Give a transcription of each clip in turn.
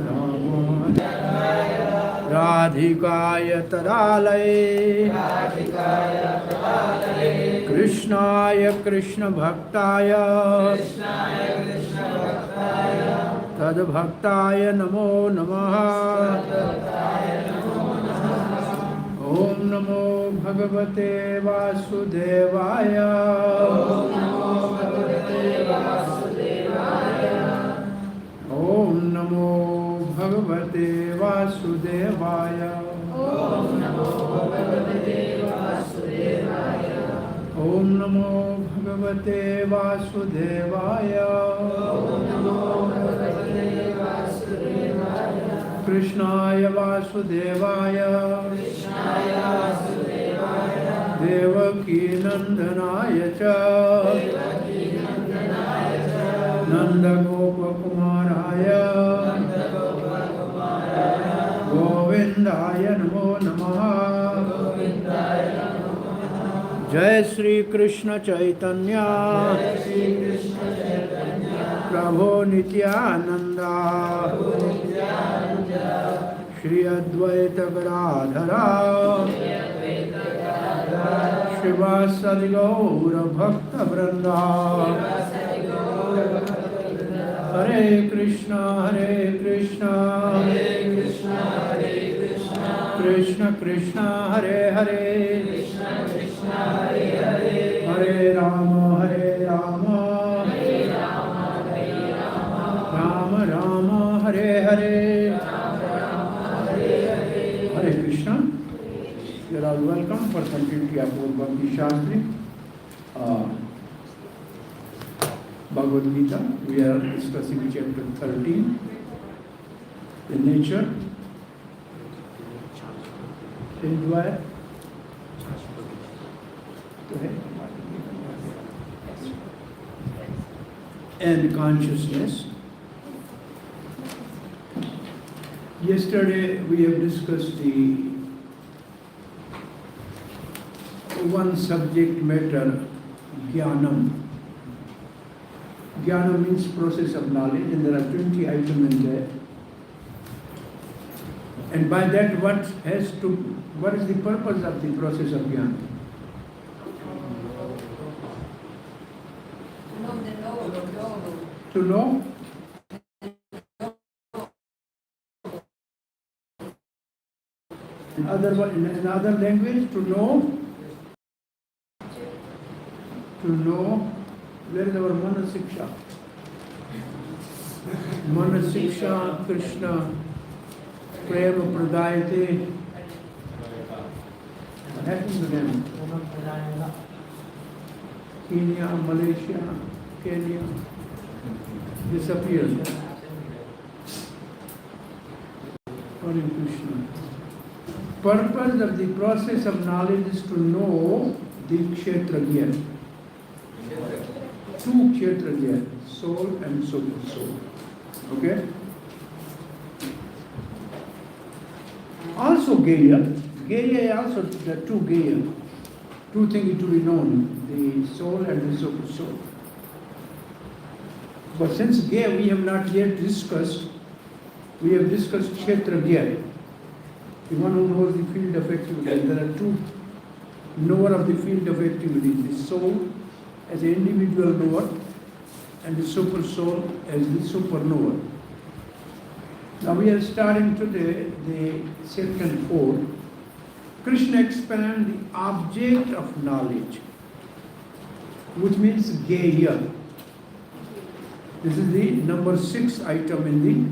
Rama Radhikaya Tadalaya Krishnaya Krishna Bhaktaya Tadbhaktaya Namo Namaha Om Namo Bhagavate Vasudevaya Om Namo Bhagavate Vasudevaya Om Namo Bhagavate Vasudevaya Om Namo Bhagavate Vasudevaya Om Namo Bhagavate Vasudevaya Krishnaya Vasudevaya Krishnaya Vasudevaya Devaki Nandanaya Cha Devaki Nandanaya Cha Nanda Gopa Kumaraya Govindaya Namo Namaha Jai Shri Krishna Chaitanya Prabhu Nityananda Shri Advaita Gadadhara Shivasadi Gaura Bhakta Vrinda Hare Krishna Krishna Krishna Krishna Hare Hare Hare Rama Rama Rama Hare Hare Hare Krishna. You are all welcome for continuity of Bhakti Shastri. Bhagavad Gita. We are discussing chapter 13, the nature, enjoy, and consciousness. Yesterday we have discussed the one subject matter, gyanam. Gyana means process of knowledge, and there are 20 items in there. And by that, what is the purpose of the process of gyana? To know? In other language, to know. Where is our Manasiksha? Manasiksha Krishna Prema Pradayate. What happened to them? Kenya, Malaysia, Kenya disappeared. Hare Krishna. Purpose of the process of knowledge is to know the kshetra gyan. Two kshetra gyan, soul and super soul. Okay? Also gaya. Gaya also the two gaya. Two things to be known, the soul and the super soul. But since gaya we have not yet discussed, we have discussed kshetra gyan. The one who knows the field of activity. There are two knower of the field of activity, the soul as an individual knower and the super soul as the super knower. Now we are starting today the section 4. Krishna explained the object of knowledge, which means gaya. This is the number 6 item in the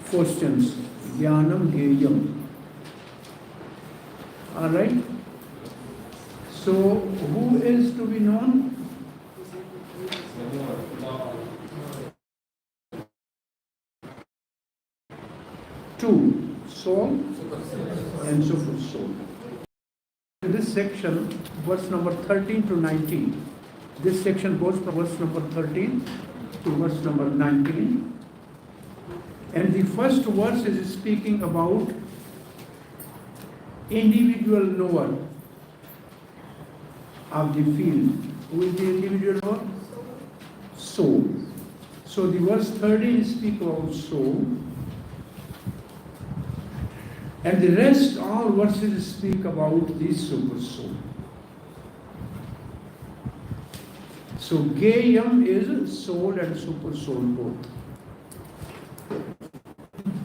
questions. Gyanam gayam. Alright? So, who is to be known? Two, soul and super soul. In this section, verse number 13 to 19. This section goes from verse number 13 to verse number 19. And the first verse is speaking about individual knower of the field. Who is the individual knower? Soul. So the verse 13 speak about soul, and the rest all verses speak about the super soul. So gayam is soul and super soul both.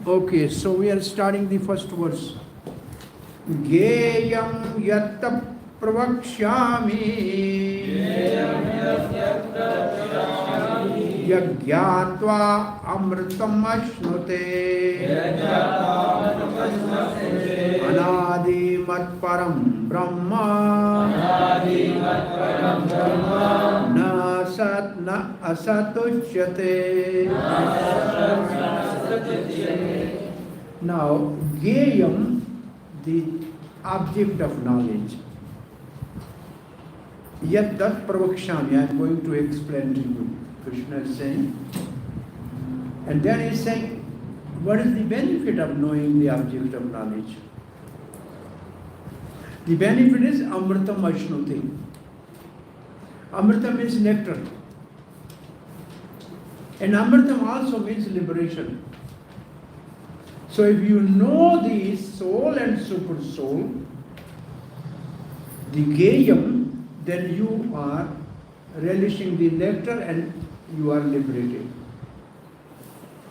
Okay, so we are starting the first verse. Gayam yatta pravakshyami yagyatva amritam ashnute anadi mat param brahma na sat na asatuchyate. Now, gayam, the object of knowledge. Yet that pravakshami, I am going to explain to you. Krishna is saying. And then he is saying, what is the benefit of knowing the object of knowledge? The benefit is amritam ashnuti. Amritam means nectar. And amritam also means liberation. So if you know the soul and super soul, the gayam, then you are relishing the nectar and you are liberated.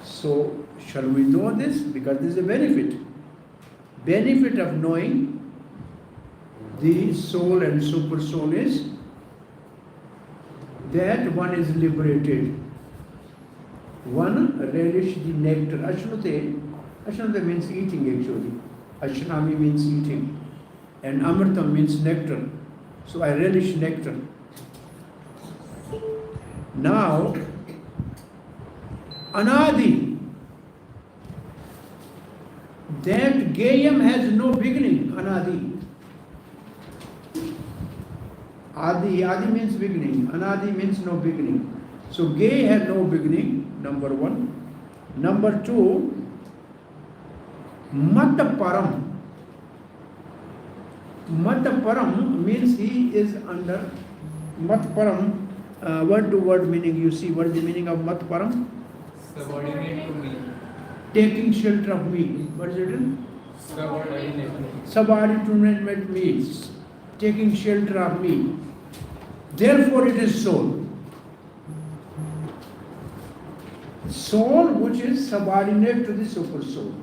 So shall we know this? Because this is a benefit. Benefit of knowing the soul and super soul is that one is liberated. One relish the nectar. Ashnute means eating actually. Ashnami means eating. And amritam means nectar. So I relish nectar. Now, anadi. That gayam has no beginning. Anadi. Adi means beginning. Anadi means no beginning. So gay has no beginning, number one. Number two, mataparam. Mataparam means he is under matparam. Word to word meaning, you see what is the meaning of matparam? Subordinate to me. Taking shelter of me. What is it? Subordinate means taking shelter of me. Therefore it is soul. Soul which is subordinate to the super soul.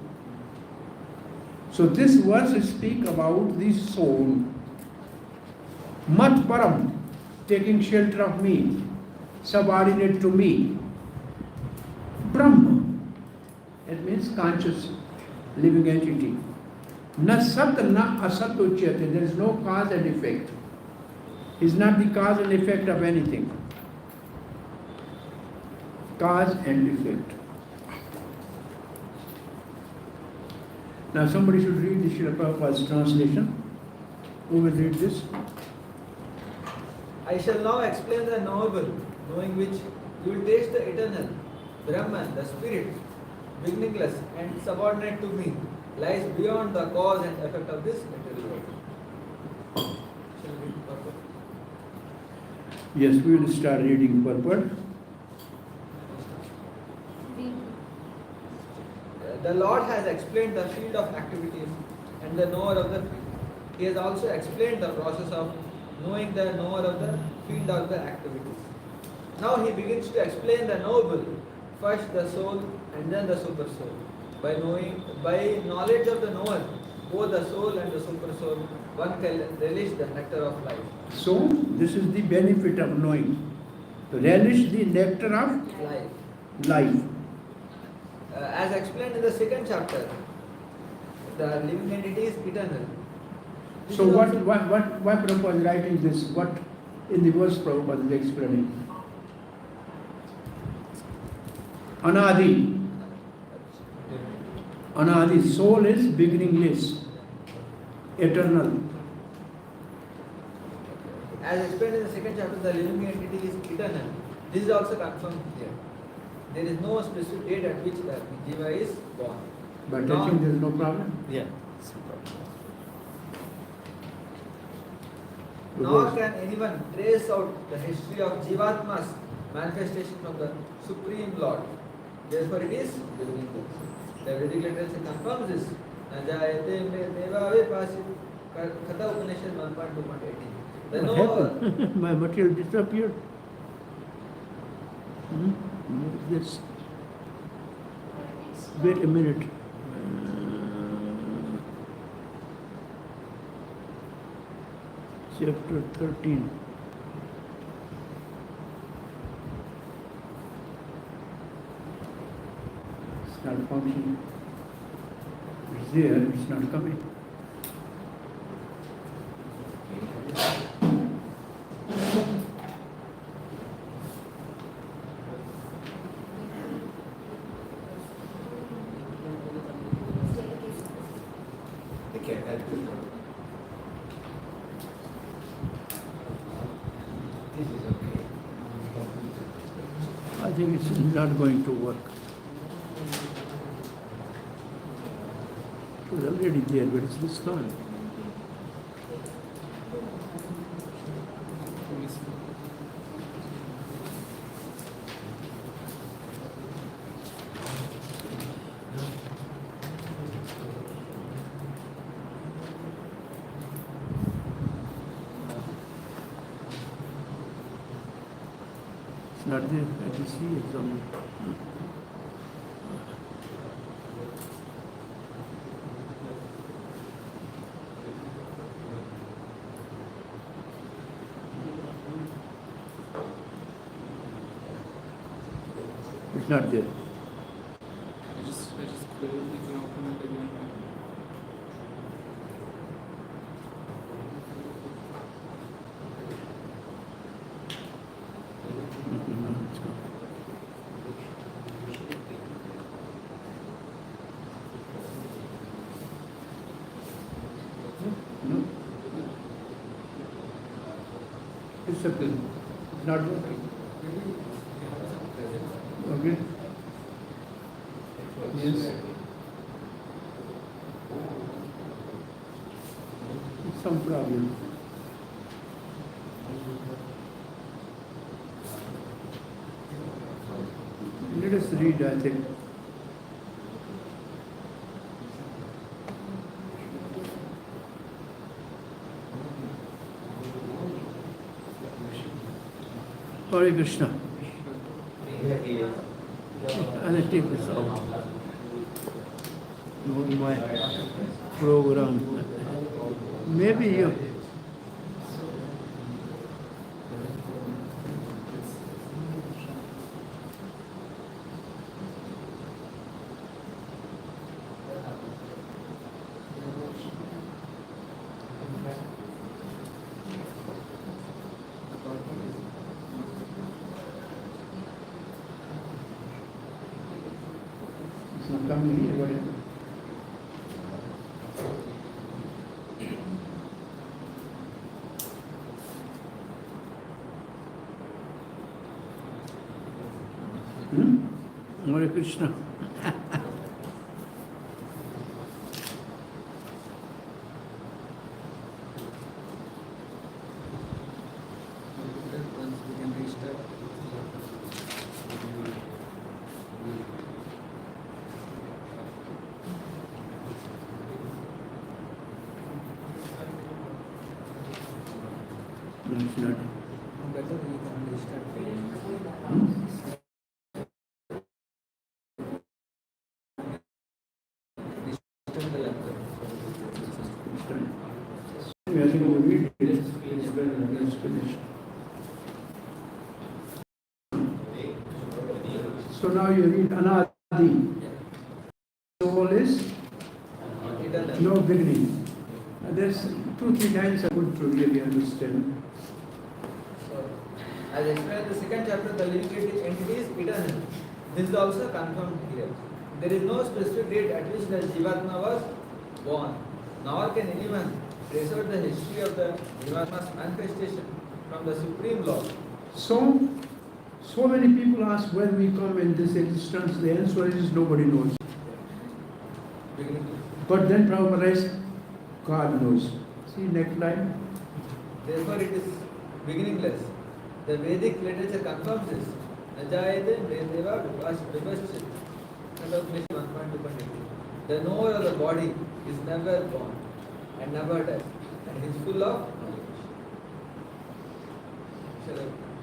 So this verse speaks about the soul. Mat param, taking shelter of me, subordinate to me. Brahma, it means conscious, living entity. Na sat na asat uchyate, there is no cause and effect. He is not the cause and effect of anything. Cause and effect. Now somebody should read the Srila Prabhupada's translation. Who will read this? I shall now explain the knowable, knowing which you will taste the eternal, Brahman, the spirit, beginningless and subordinate to me, lies beyond the cause and effect of this material world. Shall we read purport? Yes, we will start reading purport. The Lord has explained the field of activities and the knower of the field. He has also explained the process of knowing the knower of the field of the activities. Now he begins to explain the knowable, first the soul and then the super soul. By knowledge of the knower, both the soul and the super soul, one can relish the nectar of life. So, this is the benefit of knowing. Relish the nectar of life. As explained in the second chapter, the living entity is eternal. This So is why also- Prabhupada is writing this? What in the verse Prabhupada is explaining? Anadi. Anadi, soul is beginningless, eternal. As explained in the second chapter, the living entity is eternal. This is also confirmed here. There is no specific date at which the jiva is born. But touching there is no problem? Yeah. Nor can anyone trace out the history of jivatmas manifestation from the Supreme Lord. Therefore, it is beginningless. The Vedic literature confirms this. Najayate me deva avipasi. Katha Upanishad 1.2.18. The What knower. happened? My material disappeared. This. Wait a minute. Chapter 13. It's not functioning. It's there, it's not coming. They can help you. This is okay. I think it's not going to work. It was already there, but it's this gone. It's not there. I can see it somewhere. It's not there. I just close, you can open it again. No, it's gone. No. It's not working. Okay. Yes. It's some problem. Let us read, I think. Hare Krishna. And I take this out. On my program. Maybe you. It's not coming here, what happened? Hare Krishna. Once we can restart. No, it's not. Better we can restart. Restart the laptop. I think we read it. It's better. It's finished. So now you read Anadi. Soul is Eternal. no beginning. There's 2-3 times I couldn't really understand. So, as explained in the second chapter, the living entity is eternal. This is also confirmed here. There is no specific date at which the Jivatma was born, nor can anyone trace out the history of the Jivatma's manifestation from the Supreme Lord. So many people ask when we come in this existence. The answer is nobody knows. Beginning. But then Prabhupada writes, God knows. See next line. Therefore, it is beginningless. The Vedic literature confirms this. Najayate Vrindava Vipashchit. And of Mission 1.2.8. The knower of the body is never born and never dies, and he is full of knowledge.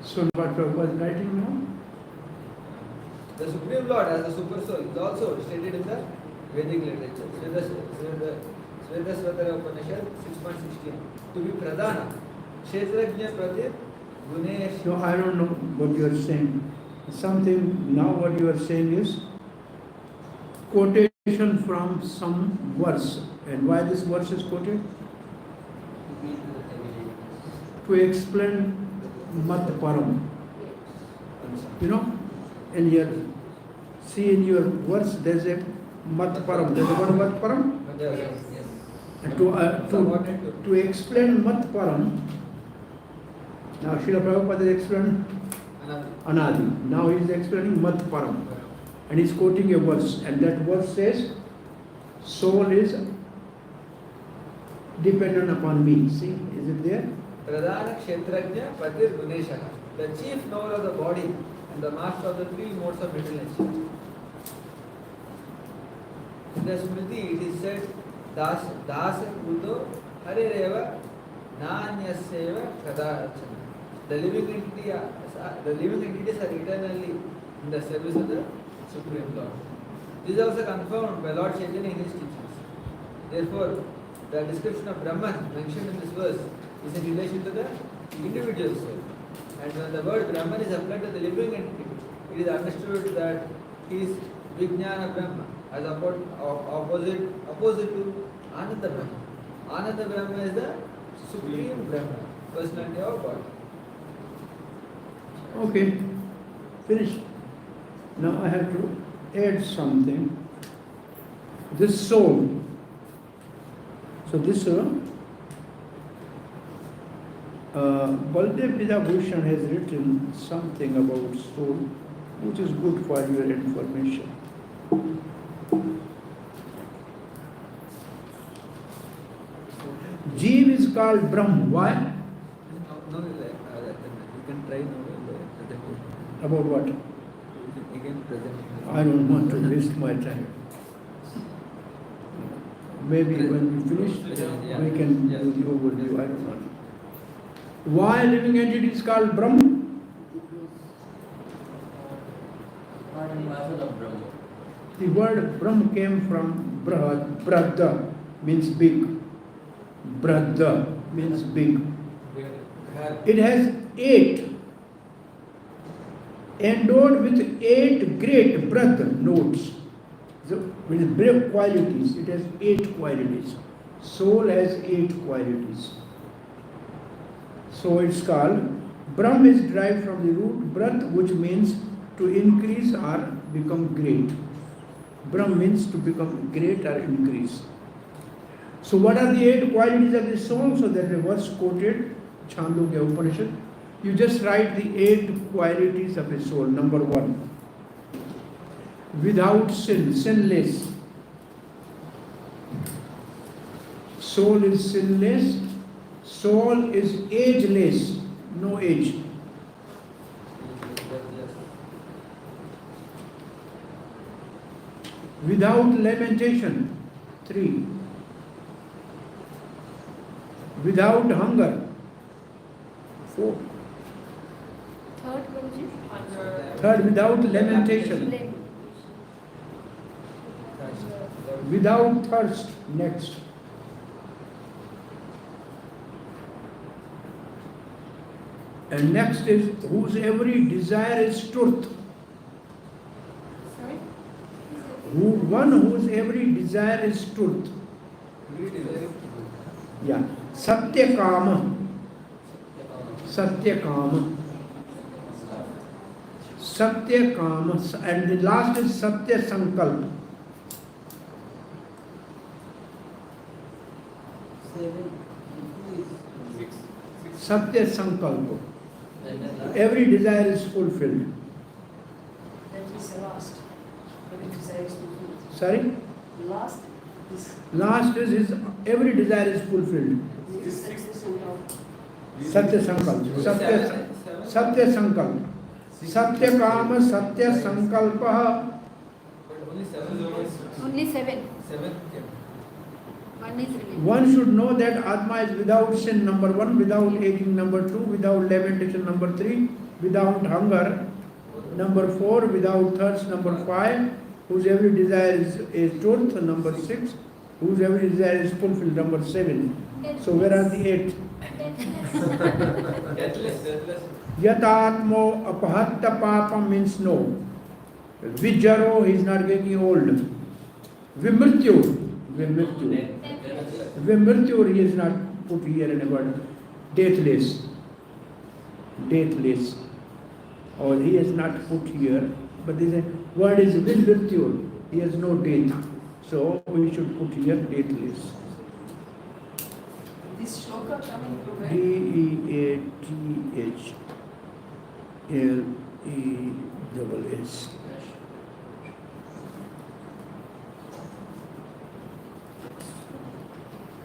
So what was writing now? The Supreme Lord as the Super Soul is also stated in the Vedic literature. Svedasvatara Upanishad 6.16. To be Pradhana, Kshetrajna Pratit Gunesh. No, I don't know what you are saying. Something, now what you are saying is quotation from some verse. And why this verse is quoted? To explain Mat Param. You know, in your, see in your verse there's a Mat Param. There's a word Mat Param. Yes. And to explain Mat Param, now Srila Prabhupada is explaining Anadi. Now he is explaining Mat Param. And he is quoting a verse. And that verse says, soul is dependent upon me. See, is it there? Pradhana Kshetrajna Patir Guneshana. The chief knower of the body and the master of the three modes of middle nature. In the Smriti it is said, Dasa Buddho Harereva Nanyaseva Kadarachana. The living entities are eternally in the service of the Supreme Lord. This is also confirmed by Lord Chaitanya in his teachings. Therefore, the description of Brahman mentioned in this verse is in relation to the individual soul. And when the word Brahman is applied to the living entity, it is understood that he is Vijnana Brahma as opposite to Ananda Brahma. Ananda Brahma is the Supreme Brahma, personality of God. Okay, finished. Now I have to add something. This soul. So this Baldev Vidabhushan has written something about soul, which is good for your information. Jeev is called Brahm. Why? No, you can try now. About what? Again, present. I don't want to waste my time. Maybe when we finish, we can do the overview. I don't know. Why living entity is called Brahm? The word Brahm came from Brahda, means big. Brahda means big. It has 8, endowed with 8 great Brahda notes. So, with great qualities, it has 8 qualities. Soul has 8 qualities. So it's called, Brahm is derived from the root Brath, which means to increase or become great. Brahm means to become great or increase. So what are the 8 qualities of the soul? So there is a verse quoted, Chandogya Upanishad. You just write the 8 qualities of a soul. Number 1, without sin, sinless. Soul is sinless. Soul is ageless, no age. Without lamentation, 3. Without hunger, 4. Third, without lamentation. Without thirst, next. And next is whose every desire is truth. One whose every desire is truth. Yeah. Satya Kama. Satya Kama. Satya Kama. And the last is Satya Sankalp. Satya Sankalpa. Every desire is fulfilled. That is the last. Every desire is fulfilled. Sorry? Last is his every desire is fulfilled. Satya Sankalpa. Satya Sankalpa. Satya Kama, Satya Sankalpa. But only 7 is Only 7. 7 came. One is remaining. One should know that Atma is without sin, number 1, without aging, number 2, without lamentation, number 3, without hunger, number 4, without thirst, number 5, whose every desire is truth, number 6, whose every desire is fulfilled, number 7. So where are the 8? Deathless. Yatatmo apahatta papa means no. Vijaro, he is not getting old. Vimrityu, he is not put here in a word. Deathless. Or he is not put here, but the word is Vimrityu. He has no death. So we should put here deathless. This shloka coming from where? Deathless.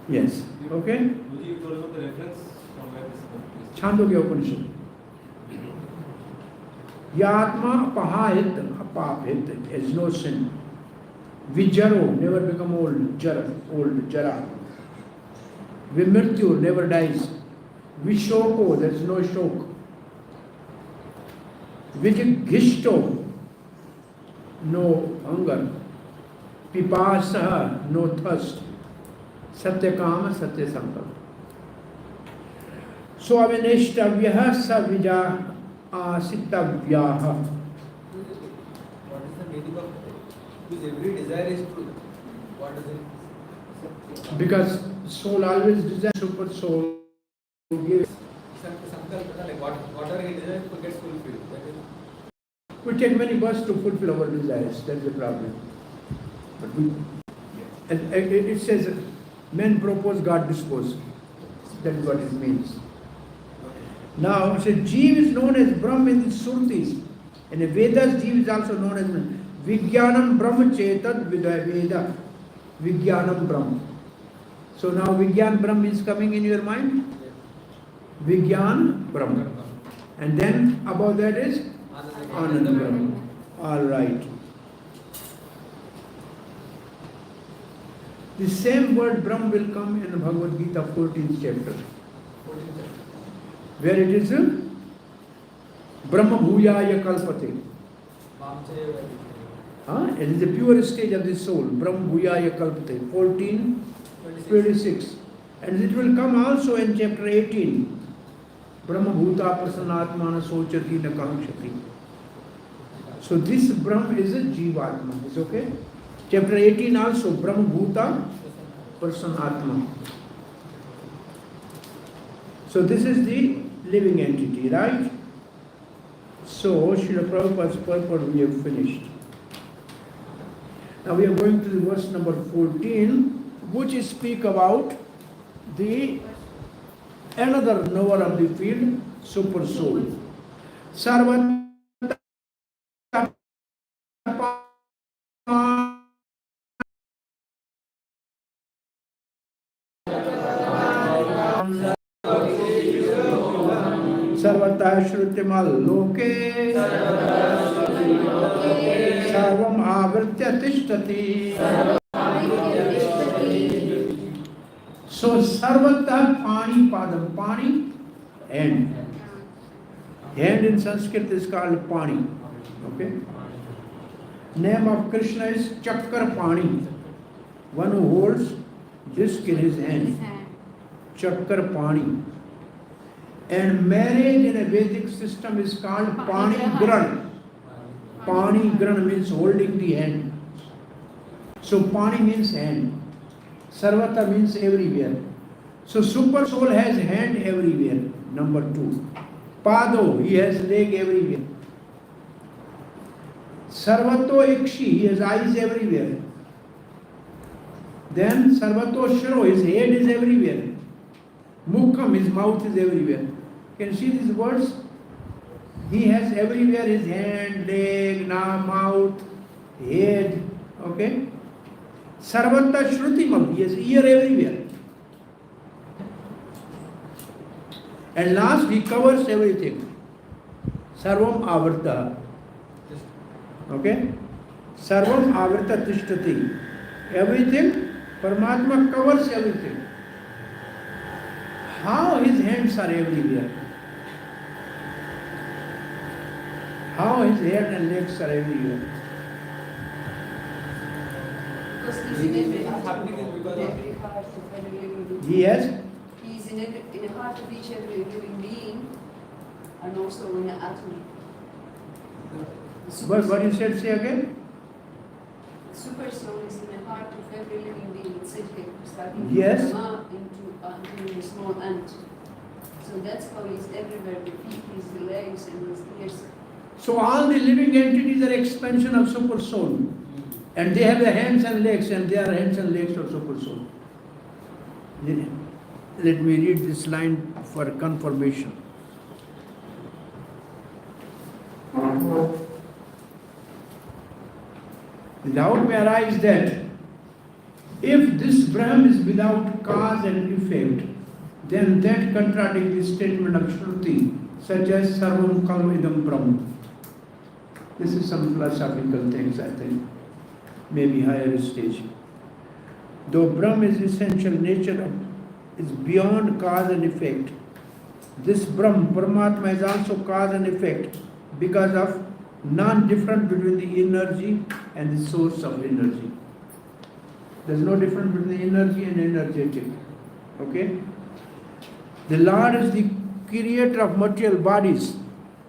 Yes. Okay? Would you told about the reference from where this is? Chandogya Upanishad. Yatma apahit, apapit, has no sin. Vijaro, never become old, jara. Vimrityu, never dies. Vishoko, there is no shok. Vijigishto, no hunger. Pipasa, no thirst. Satyakama, Satya Sankalpa. So avineshtavyah savija asitavyaha. What is the meaning of it? Because every desire is truth. What is it? Because soul always desires super soul. Sankalpa, like whatever he desires gets fulfilled. That is, We take many births to fulfill our desires. That's the problem. But it says, men propose, God dispose. That is what it means. Now, it says, Jeev is known as Brahm in the Surtis. In the Vedas, Jeev is also known as Vijnanam Brahma Chetad Veda. Vijnanam Brahm. So now Vijnan Brahm is coming in your mind? Vijnan Brahm. And then above that is Anand Brahm. All right. The same word Brahm will come in Bhagavad Gita 14th chapter, where it is Brahma Bhuyaya Kalpate. It is the pure stage of the soul, Brahma Bhuyaya Kalpate, 14:26. And it will come also in chapter 18, Brahma Bhuta Prasanatmana Sochati Nakankshati. So this Brahma is a Jivatma, is okay? Chapter 18 also, Brahma Bhuta Prasanatma. So this is the living entity, right? So, Srila Prabhupada's purport we have finished. Now we are going to the verse number 14, which speak about the another knower of the field, super soul. Sarvabhauma Sarvatah Shrutimal Loke Sarvam Avritya Tishtati. So Sarvatah Pani Padam. Pani, hand. Hand in Sanskrit is called Pani. Okay? Name of Krishna is Chakkar Pani. One who holds disc in his hand. Chakkar Pani. And marriage in a Vedic system is called Pani Gran. Pani Gran means holding the hand. So Pani means hand. Sarvata means everywhere. So super soul has hand everywhere. Number 2. Pado, he has leg everywhere. Sarvato Ikshi, he has eyes everywhere. Then Sarvato Shro, his head is everywhere. Mukham, his mouth is everywhere. Can you see these words? He has everywhere his hand, leg, mouth, head. Okay? Sarvata Shrutimam, he has ear everywhere. And last, he covers everything. Sarvam avarta. Okay? Sarvam avarta tishtati. Everything, Paramatma covers everything. How his hands are everywhere? How his head and legs are everywhere? Because he's in every It's heart, happening in because of every heart of every living being. He has, He is in the heart of each every living being, and also in the atom. The what you said, say again? super soul is in the heart of every living being. It said here, starting Yes. from Dharma into the small ant. So that's how he's everywhere. The feet, his legs, and his ears. So all the living entities are expansion of super soul. And they have the hands and legs, and they are hands and legs of super soul. Let me read this line for confirmation. The doubt may arise that if this Brahm is without cause and effect, then that contradicts the statement of Shruti, such as Sarvam Khalva Idam Brahm. This is some philosophical things, I think, maybe higher stage. Though Brahm is essential nature, is beyond cause and effect. This Brahm, Paramatma, is also cause and effect because of non-difference between the energy and the source of energy. There is no difference between the energy and energetic. Okay? The Lord is the creator of material bodies.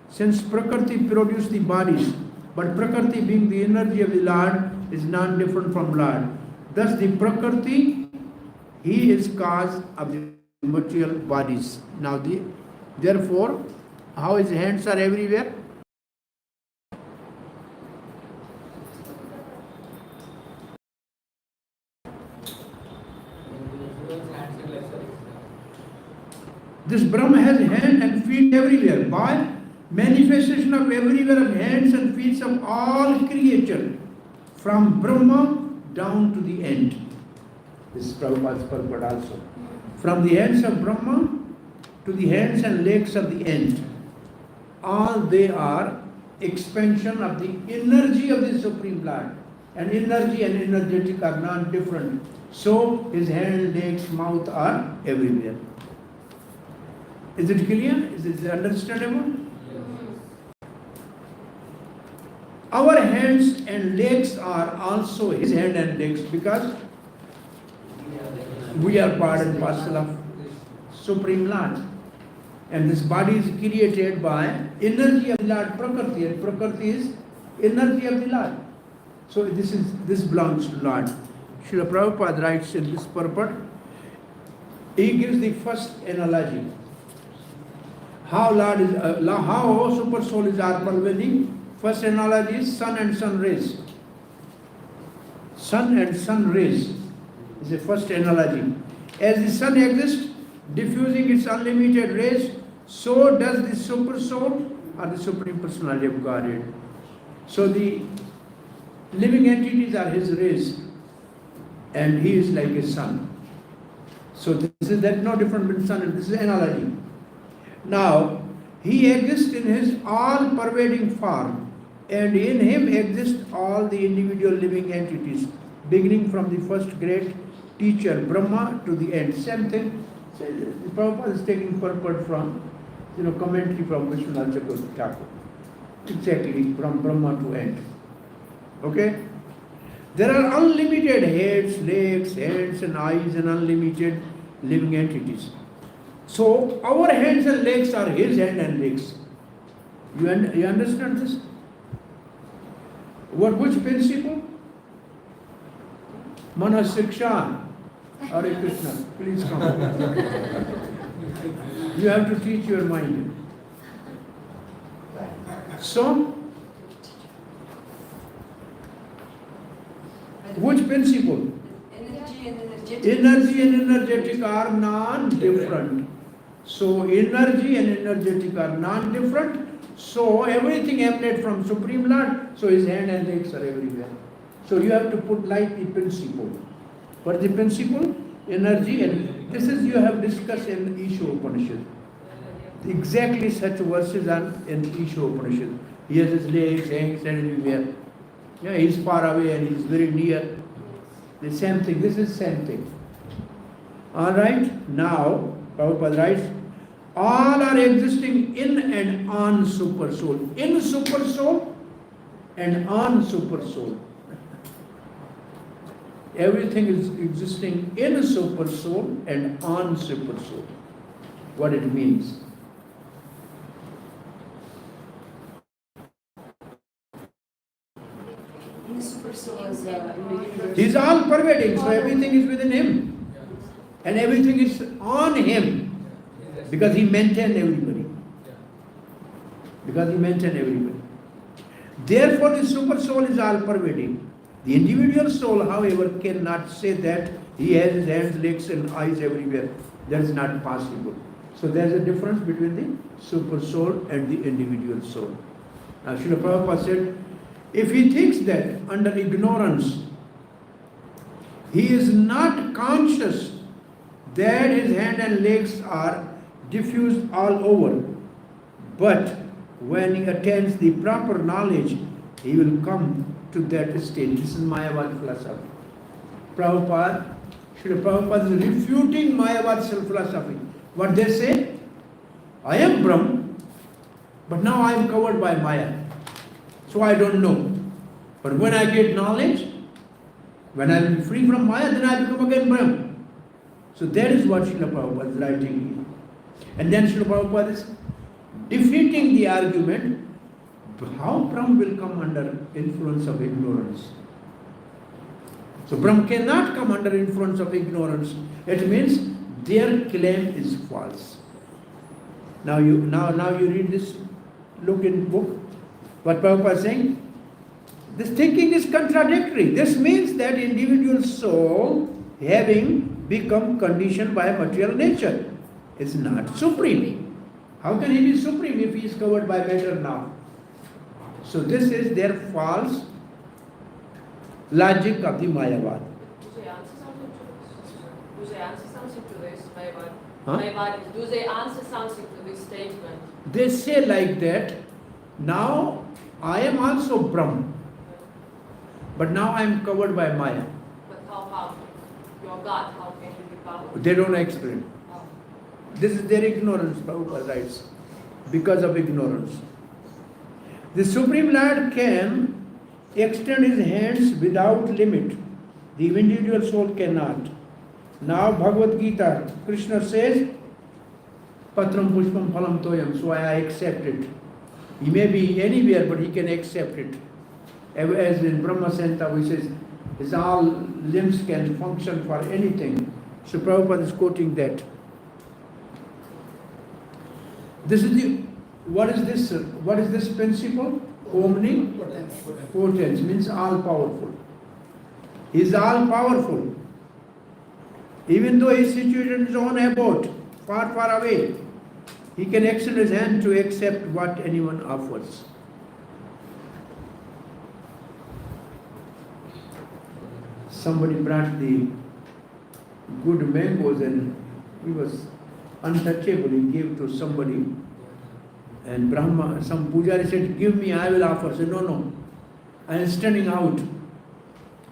Since Prakriti produced the bodies, but Prakriti being the energy of the Lord is non-different from Lord. Thus the Prakriti, he is cause of the material bodies. Now therefore, how his hands are everywhere? This Brahma has hand and feet everywhere. By manifestation of everywhere of hands and feet of all creature, from Brahma down to the end. This is Prabhupada's purport also. From the hands of Brahma to the hands and legs of the end. All they are expansion of the energy of the Supreme Lord. And energy and energetic are non-different. So his hand, legs, mouth are everywhere. Is it clear? Is it understandable? Our hands and legs are also his hand and legs because we are part and parcel of Supreme Lord. And this body is created by energy of the Lord Prakriti, and Prakriti is energy of the Lord. So this belongs to Lord. Srila Prabhupada writes in this purport, he gives the first analogy. How Lord is, how super soul is all-pervading. First analogy is sun and sun rays. Sun and sun rays is the first analogy. As the sun exists, diffusing its unlimited rays, so does the super soul or the Supreme Personality of Godhead. So the living entities are his rays, and he is like a sun. So that's no different between sun and this is analogy. Now, he exists in his all-pervading form, and in him exist all the individual living entities, beginning from the first great teacher, Brahma, to the end. Same thing. So, the Prabhupada is taking purport from, commentary from Vishwanath Chakravarti Thakur. Exactly, from Brahma to end. Okay? There are unlimited heads, legs, hands and eyes and unlimited living entities. So, our hands and legs are his hand and legs. You understand this? Which principle? Mana Siksha. Hare Krishna, please come. You have to teach your mind. So, which principle? Energy and energetic. Energy and energetic are non-different. So energy and energetic are non-different. So everything emanates from Supreme Lord. So his hand and legs are everywhere. So you have to put like the principle. What is the principle? Energy, and this is you have discussed in Isha Upanishad. Exactly such verses are in Isha Upanishad. He has his legs, hands, and everywhere. Yeah, he's far away and he's very near. The same thing. This is same thing. All right. Now, Prabhupada writes, all are existing in and on super soul. In super soul and on super soul. Everything is existing in super soul and on super soul. What it means. In super soul is in the universe. He's all pervading, so everything is within him. And everything is on him. Because he maintained everybody. Because he maintained everybody. Therefore, the super soul is all pervading. The individual soul, however, cannot say that he has his hands, legs, and eyes everywhere. That is not possible. So there is a difference between the super soul and the individual soul. Now, Srila Prabhupada said, if he thinks that under ignorance, he is not conscious that his hand and legs are diffused all over, but when he attains the proper knowledge, he will come to that state. This is Mayavad philosophy. Prabhupada, Srila Prabhupada is refuting Mayavad philosophy. What they say? I am Brahm, but now I am covered by Maya. So I don't know. But when I get knowledge, when I will be free from Maya, then I become again Brahm. So that is what Srila Prabhupada is writing here. And then Srila Prabhupada is defeating the argument, how Brahm will come under influence of ignorance. So Brahm cannot come under influence of ignorance. It means their claim is false. Now you read this, look in book, what Prabhupada is saying. This thinking is contradictory. This means that individual soul, having become conditioned by material nature, is not supreme. How can he be supreme if he is covered by matter now? So this is their false logic of the Mayavad. Do they answer something to this? Do they answer something to this, Mayavad? Huh? Mayavad, do they answer something to this statement? They say like that, now I am also Brahm, but now I am covered by Maya. But how come? You're God, how can you be powerful? They don't explain. How? This is their ignorance, Prabhupada writes, because of ignorance. The Supreme Lord can extend his hands without limit. The individual soul cannot. Now Bhagavad Gita, Krishna says, Patram Pushpam Phalam Toyam, so I accept it. He may be anywhere, but he can accept it. As in Brahma Santa, which says, his all limbs can function for anything. So Prabhupada is quoting that. This is the, what is this? What is this principle? Omnipotence means all powerful. He is all powerful. Even though he is situated in his own abode, far, far away, he can extend his hand to accept what anyone offers. Somebody brought the good mangoes and he was untouchable. He gave to somebody. And Brahma, some pujari said, give me, I will offer. He said, no, I am standing out.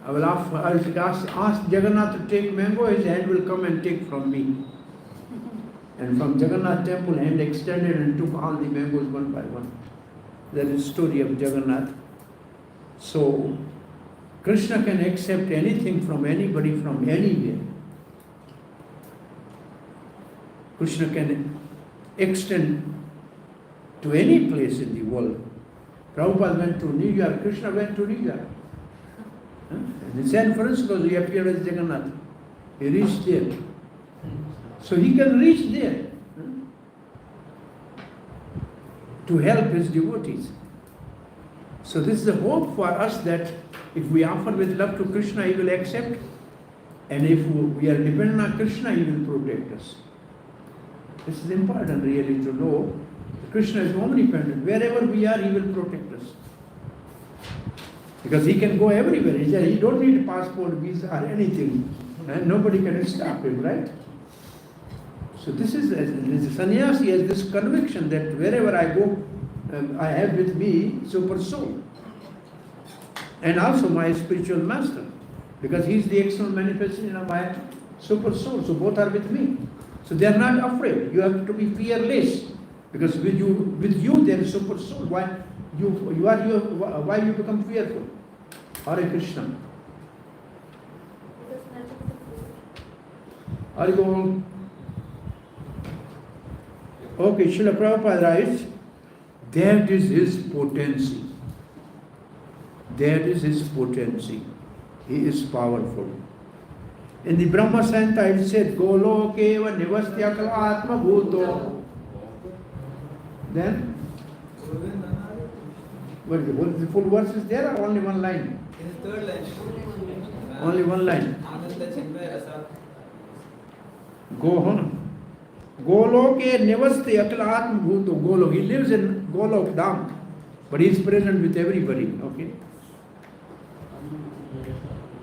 I will offer. I will ask Jagannath to take mango, his hand will come and take from me. And from Jagannath temple, hand extended and took all the mangoes one by one. That is the story of Jagannath. So, Krishna can accept anything from anybody from anywhere. Krishna can extend to any place in the world. Prabhupada went to New York, Krishna went to New York. In San Francisco, he appeared as Jagannath. He reached there. So he can reach there to help his devotees. So this is a hope for us that if we offer with love to Krishna, he will accept. And if we are dependent on Krishna, he will protect us. This is important really to know. Krishna is omnipotent. Wherever we are, he will protect us. Because he can go everywhere. He said, he don't need a passport, visa or anything. And nobody can stop him, right? So this is, the sannyasi has this conviction that wherever I go, I have with me super soul. And also my spiritual master. Because he is the external manifestation of my super soul. So both are with me. So they are not afraid. You have to be fearless. Because with you there is super soul. Why you become fearful? Hare Krishna. Hare Gol. Okay, Srila Prabhupada writes, that is his potency. That is his potency. He is powerful. In the Brahma Santa it said, Golokeva Nivastyakala Atma Bhuto. Then, what is the full verse is there or only one line? In the third line. Only one line. Ananda Chinmaya Rasa. Go on. Goloke Nivasti Akalatma Bhuto. Golok. He lives in Golok Dham. But he is present with everybody. Okay.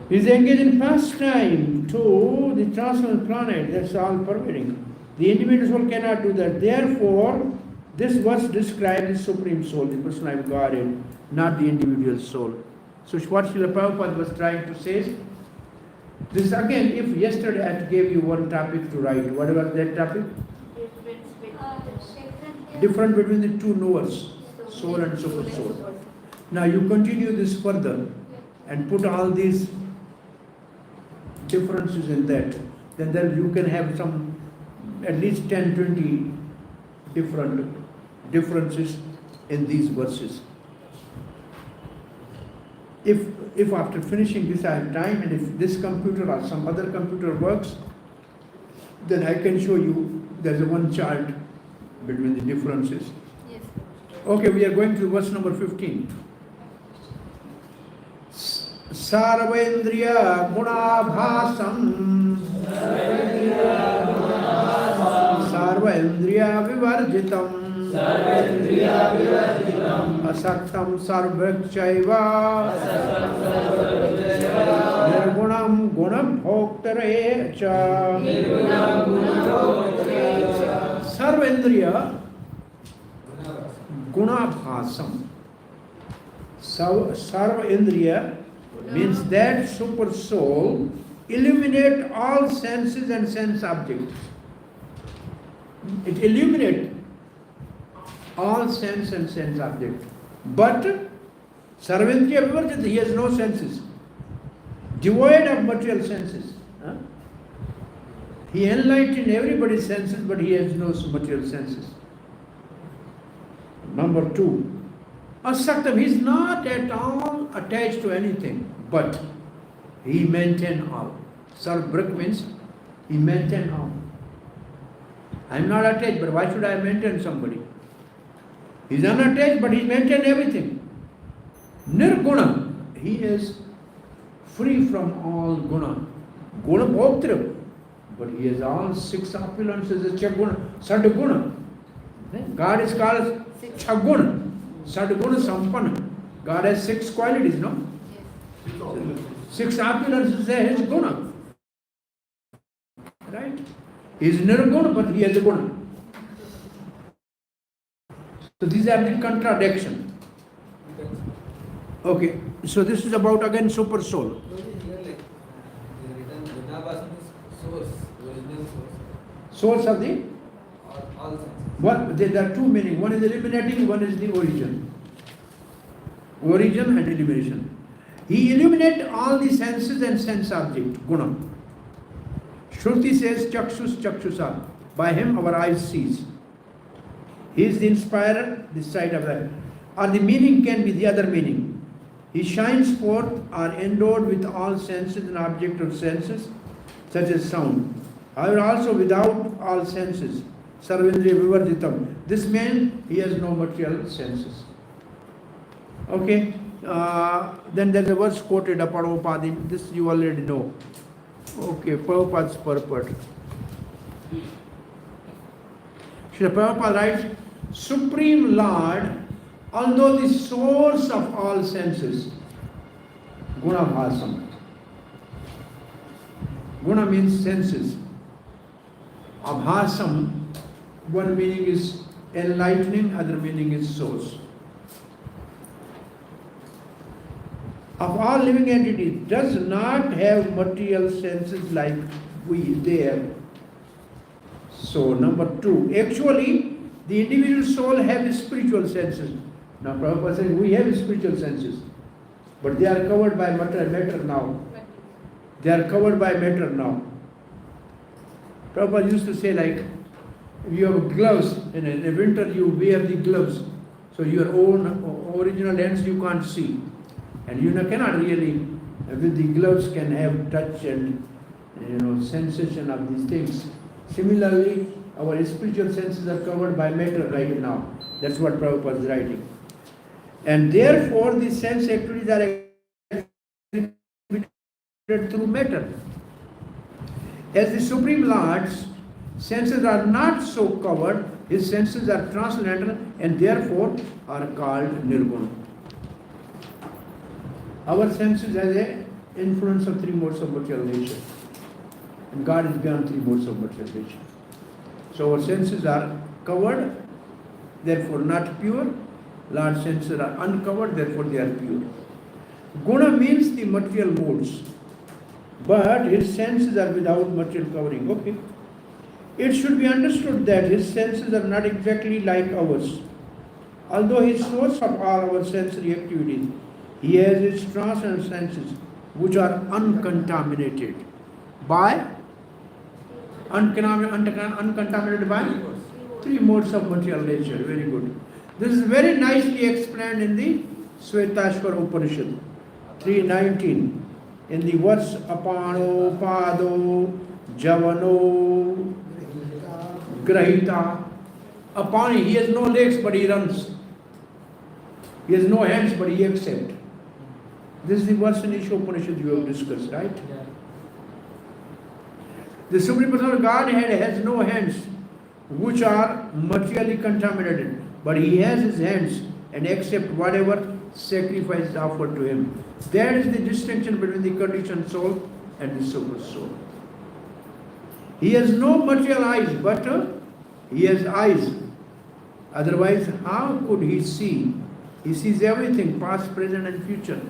He is engaged in pastime to the transcendental planet. That's all pervading. The individual cannot do that. Therefore, this verse describes the Supreme Soul, the personal of Godhead, not the individual soul. So what Srila Prabhupada was trying to say is, this again, if yesterday I gave you one topic to write, what was that topic? Difference between the two knowers, soul and super soul. Now you continue this further and put all these differences in that. Then you can have some at least 10-20 differences in these verses. If after finishing this I have time, and if this computer or some other computer works, then I can show you there's a one chart between the differences. Yes. Okay, we are going to verse number 15. Sarvendriya gunabhasam Sarvendriya vivarjitam Asaktam sarvakchaiva Nirgunam gunam bhoktare cha Sarvendriya gunabhasam. Sarvendriya means that super soul illuminate all senses and sense objects. It illuminates all sense and sense objects. But Sarvendriya Vivarjita, he has no senses. Devoid of material senses. He enlightened everybody's senses, but he has no material senses. Number 2. Asaktam, he is not at all attached to anything, but he maintains all. Sarvabhauma means he maintains all. I am not attached, but why should I maintain somebody? He is unattached, but he maintains everything. Nirguna, he is free from all guna. Guna bhoktra, but he has all 6 opulences as chaguna, sadguna. God is called chaguna. Sadguna Sampporna. God has 6 qualities, no? Yes. 6 opulences are his guna. Right? He is nirguna, but he has a guna. So these are the contradiction. Okay, so this is about again super soul. Source of the? All senses. What? There are 2 meanings. One is illuminating, one is the origin. Origin and illumination. He illuminates all the senses and sense objects, guna. Shruti says chakshus chakshusa. By him our eyes sees. He is the inspirer, this side of that. Or the meaning can be the other meaning. He shines forth or endowed with all senses and object of senses, such as sound. However, also without all senses. Sarvendriya vivarjitam. This man, he has no material senses. Okay. Then there's a verse quoted, Prabhupada. This you already know. Okay, Prabhupada's purport. Srila Prabhupada writes, Supreme Lord, although the source of all senses, guna bhasam. Guna means senses. Abhasam, one meaning is enlightening, other meaning is source. Of all living entities, does not have material senses like they have. So, number 2, actually, the individual soul has spiritual senses. Now, Prabhupada says we have spiritual senses, but they are covered by matter now. They are covered by matter now. Prabhupada used to say, like, if you have gloves, in the winter you wear the gloves, so your own original hands you can't see. And you cannot really, with the gloves, can have touch and sensation of these things. Similarly, our spiritual senses are covered by matter right now. That's what Prabhupada is writing. And therefore, the sense activities are exhibited through matter. As the Supreme Lord's senses are not so covered, his senses are transcendental and therefore are called nirguna. Our senses has an influence of 3 modes of material nature. And God is beyond 3 modes of material nature. So our senses are covered, therefore not pure. Lord's senses are uncovered, therefore they are pure. Guna means the material modes, but his senses are without material covering. Okay. It should be understood that his senses are not exactly like ours. Although he is source of all our sensory activities, he has his transcendental senses which are uncontaminated by uncontaminated by 3 modes of material nature. Very good. This is very nicely explained in the Svetashvara Upanishad 3:19 in the verse apano pado javano grahita. Apani, he has no legs but he runs. He has no hands but he accepts. This is the verse in Isha Upanishad you have discussed, right? Yeah. The Supreme Personality of Godhead has no hands which are materially contaminated, but he has his hands and accepts whatever sacrifice is offered to him. That is the distinction between the conditioned soul and the super soul. He has no material eyes, but he has eyes. Otherwise, how could he see? He sees everything, past, present and future.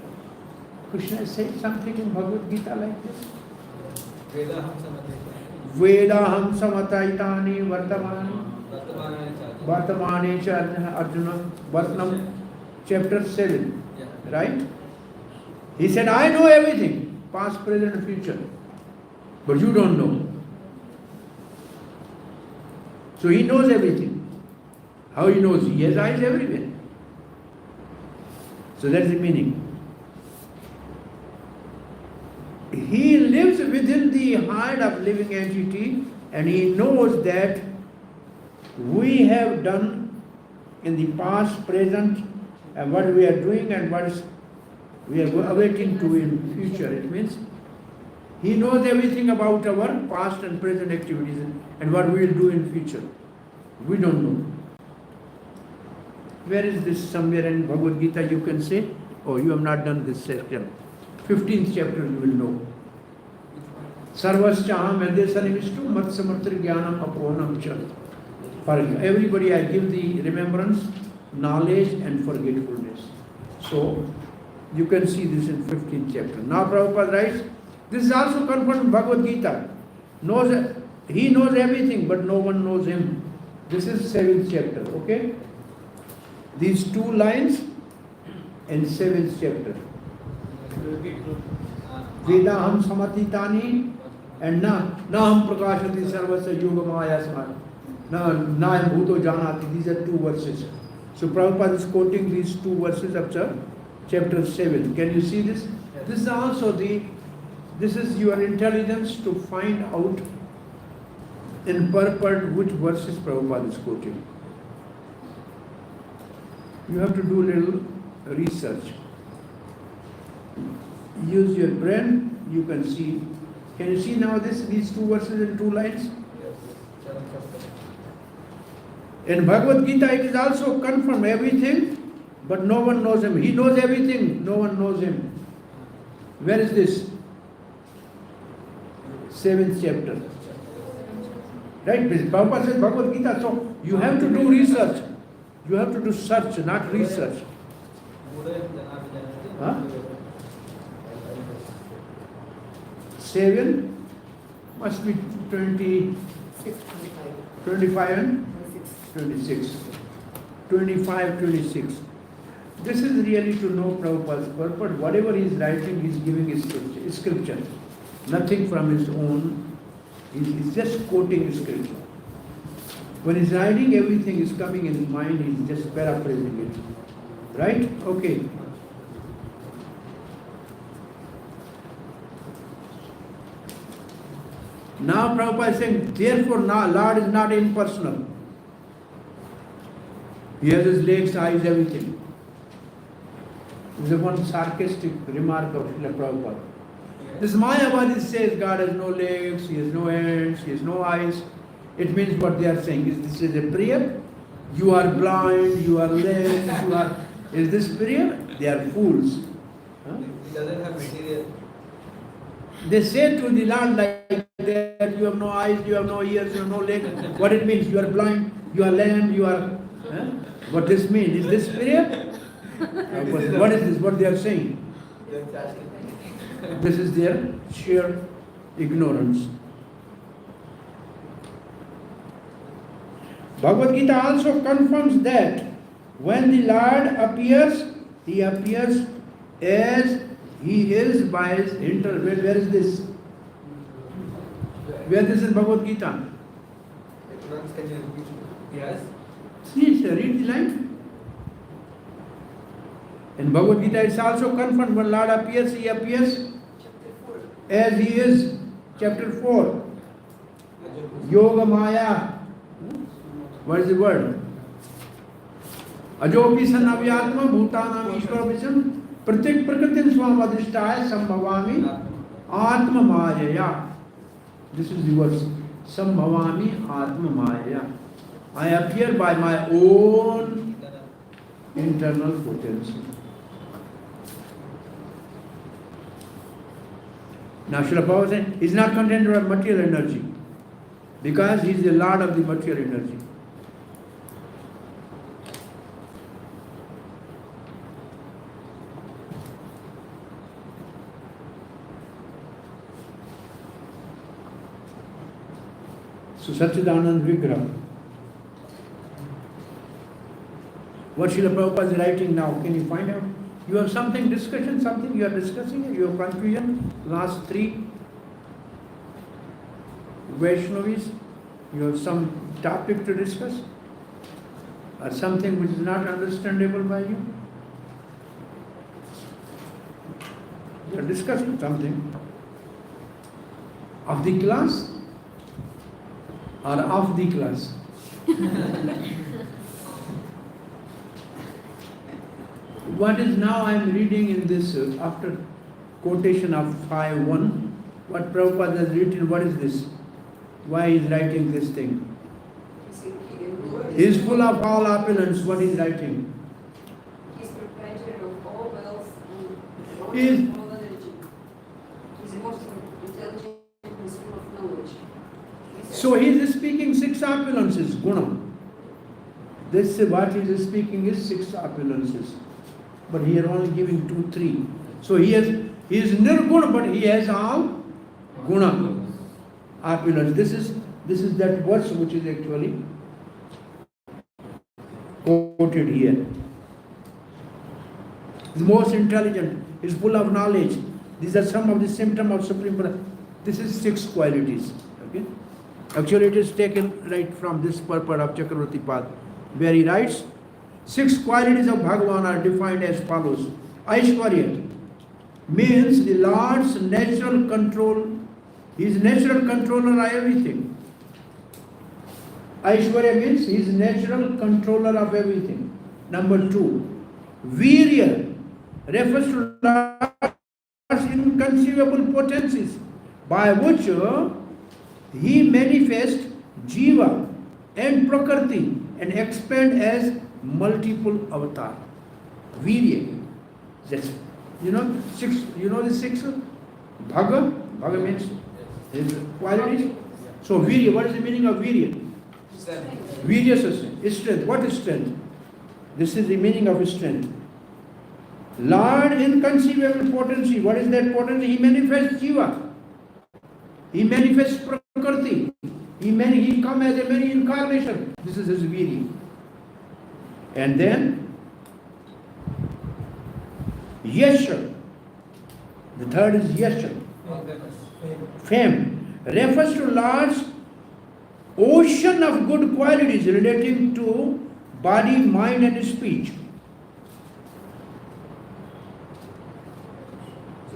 Krishna said something in Bhagavad Gita like this. Vedaham samataitani vartamani cha Arjuna Varnam, chapter 7. Yeah. Right? He said, I know everything, past, present and future. But you don't know. So he knows everything. How he knows? He has eyes everywhere. So that's the meaning. He lives within the heart of living entity and he knows that we have done in the past, present, and what we are doing and what we are awaiting to in future. It means he knows everything about our past and present activities and what we will do in future. We don't know. Where is this? Somewhere in Bhagavad Gita you can say, oh, you have not done this section. 15th chapter you will know. Sarvaschaham Vedesanimistu Matsamatri Gyanam Aponam Chal. For everybody I give the remembrance, knowledge and forgetfulness. So you can see this in 15th chapter. Now Prabhupada writes, this is also confirmed in Bhagavad Gita. He knows everything but no one knows him. This is 7th chapter, okay? These 2 lines in 7th chapter. Vedaham samatitani and naham prakashati sarvasya yoga maya samad. Na bhuto janati. These are 2 verses. So Prabhupada is quoting these 2 verses of chapter 7. Can you see this? Yes. This is also this is your intelligence to find out in purport which verses Prabhupada is quoting. You have to do a little research. Use your brain, you can see. Can you see now these 2 verses in 2 lines? In Bhagavad Gita it is also confirmed everything, but no one knows him. He knows everything, no one knows him. Where is this? 7th chapter. Right? Prabhupada says Bhagavad Gita, so you have to do research. You have to do search, not research. Huh? 7 must be 20, 25 and 26. 25, 26. This is really to know Prabhupada's purport. Whatever he is writing, he is giving his scripture. Nothing from his own. He is just quoting scripture. When he's writing, everything is coming in his mind, he is just paraphrasing it. Right? Okay. Now Prabhupada is saying, therefore Lord is not impersonal. He has his legs, eyes, everything. This is one sarcastic remark of Srila Prabhupada. This Mayavadi says God has no legs, he has no hands, he has no eyes. It means what they are saying is this is a prayer. You are blind, you are lame, you are. Is this prayer? They are fools. Huh? He doesn't have material. They say to the Lord like that, you have no eyes, you have no ears, you have no legs. What it means? You are blind, you are lame, you are. Huh? What this means? Is this prayer? What is this? What they are saying? This is their sheer ignorance. Bhagavad Gita also confirms that when the Lord appears, he appears as he is by his where is this? Where this is Bhagavad Gita? Can you repeat? Yes. Please read the line. In Bhagavad Gita it's also confirmed when Lord appears, he appears as he is. Chapter 4. Yoga Maya. What is the word? Ajopi san avyatma bhutanam ishvara visam pratik prakritin swam adhishtaya sambhavami atma mayaya. This is the verse. Sambhavami atma mayaya. I appear by my own internal potency. Now Srila Prabhupada said, he is not content with material energy because he is the Lord of the material energy. So Satchidanand Vigraha. What Srila Prabhupada is writing now, can you find out? You have something discussion, something you are discussing, you have confusion, last 3 Vaishnavis, you have some topic to discuss, or something which is not understandable by you. You are discussing something of the class or of the class. What is now I am reading in this, after quotation of 5.1, what Prabhupada has written, what is this? Why he is writing this thing? He is full of all opulence, what he is writing? He's proprietor of all wealth and He is- all energy. He's the most intelligent and full of knowledge. So he is speaking 6 opulences, guna. This what he is speaking is 6 opulences. But here only giving 2, 3. So he is nirguna, but he has all guna, opulence. This is that verse which is actually quoted here. The most intelligent, is full of knowledge. These are some of the symptoms of Supreme Personality. This is 6 qualities. Okay? Actually it is taken right from this purport of Chakravarti Pad, where he writes, 6 qualities of Bhagavan are defined as follows. Aishwarya means the Lord's natural control. He is natural controller of everything. Aishwarya means he is natural controller of everything. Number 2, Virya refers to Lord's inconceivable potencies by which he manifests Jiva and Prakriti and expand as multiple avatar. Virya. That's, 6, the 6? Bhaga means his qualities. So virya, what is the meaning of virya? Strength. Virya is strength. What is strength? This is the meaning of strength. Lord inconceivable potency. What is that potency? He manifests jiva. He manifests prakriti. He comes as a many incarnation. This is his virya. And then yasha. The third is yasha. Fame refers to large ocean of good qualities relating to body, mind and speech.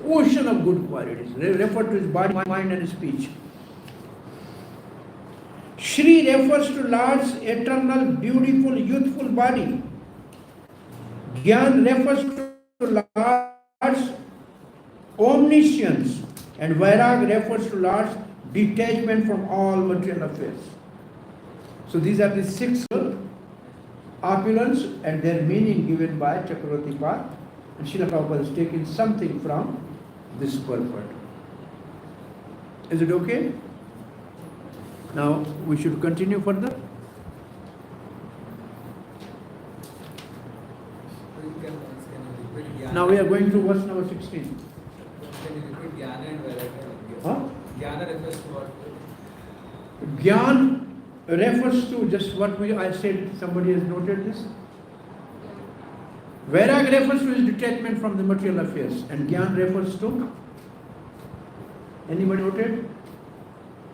Ocean of good qualities refer to his body, mind and speech. Shri refers to large, eternal, beautiful, youthful body. Gyaan refers to large omniscience. And Vairag refers to large detachment from all material affairs. So these are the 6 opulence and their meaning given by Chakravarti Path. And Srila Prabhupada has taken something from this purport. Is it okay? Now we should continue further. Now we are going to verse number 16. Can you repeat gyana and vairagya? Huh? Gyana refers to what? Gyaan refers to just what I said, somebody has noted this. Vairag refers to his detachment from the material affairs, and Gyaan refers to. Anybody noted?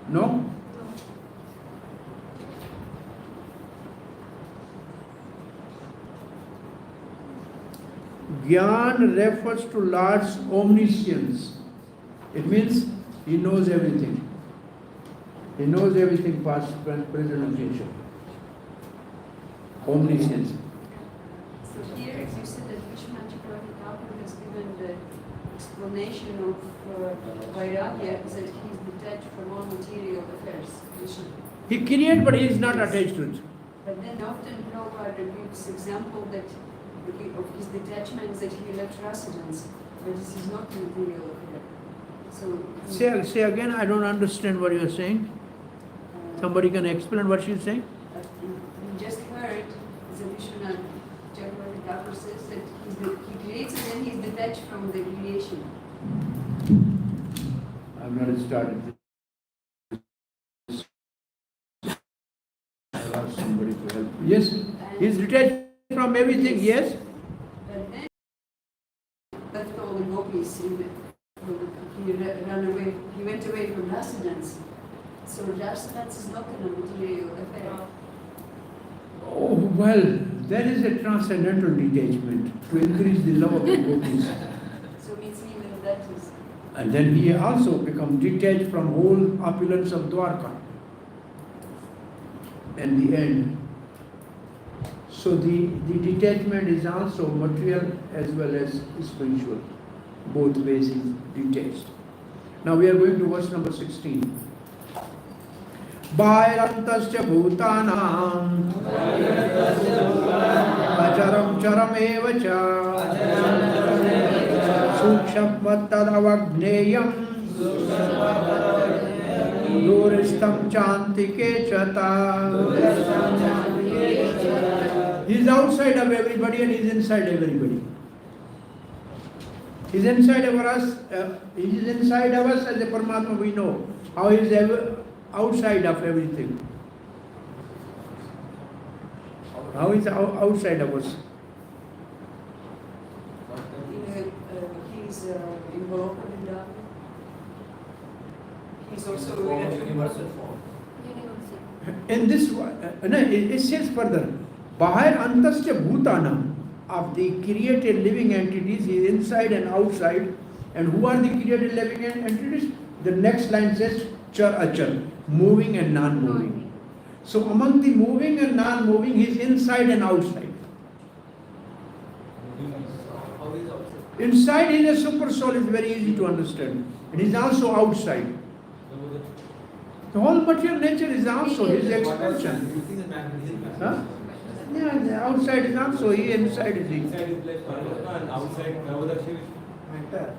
No? Gyaan refers to large omniscience. It means he knows everything. He knows everything past, present and future. Omniscience. So here you said that Vishwanath Chakravarti has given the explanation of Vairagya that he is detached from all material affairs. He creates, but he is not attached to it. But then often Prabhupada gives example that of his detachment that he left residence, but this is not material affair. So Say again, I don't understand what you are saying. Somebody can explain what she is saying? we just heard the Vishwanath Chakravarti says that he creates and then he is detached from the creation. I've not started. I'll ask somebody to help. Yes, he is detached from everything, yes? But then left all the gopis, he ran away, he went away from residence. So residence is not a material affair. Oh, well, that is a transcendental detachment to increase the love of the gopis. So means even that is. And then he also becomes detached from whole opulence of Dwarka. In the end. So the detachment is also material as well as spiritual. Both ways is detached. Now we are going to verse number 16. Bhairantasya bhutanam acharam charam evacha sukshapmattad avagneyam duristam chantike chata. He is outside of everybody and he is inside everybody. He is inside of us. He is inside of us as a Paramatma we know. How he is ever outside of everything. How is outside of us? He is enveloped in Dharma. He is also universal form. In this one, it says further, Bahar Antasya Bhutanam, of the created living entities, he is inside and outside. And who are the created living entities? The next line says Char Achar, moving and non-moving. So among the moving and non-moving, he is inside and outside. How is outside? Inside he is a super soul, is very easy to understand. And he is also outside. The whole material nature is also his expansion. Everything is man. Huh? Yeah, the outside is also he, inside is he. Inside is like Paramatma and outside Navadashi. Matter.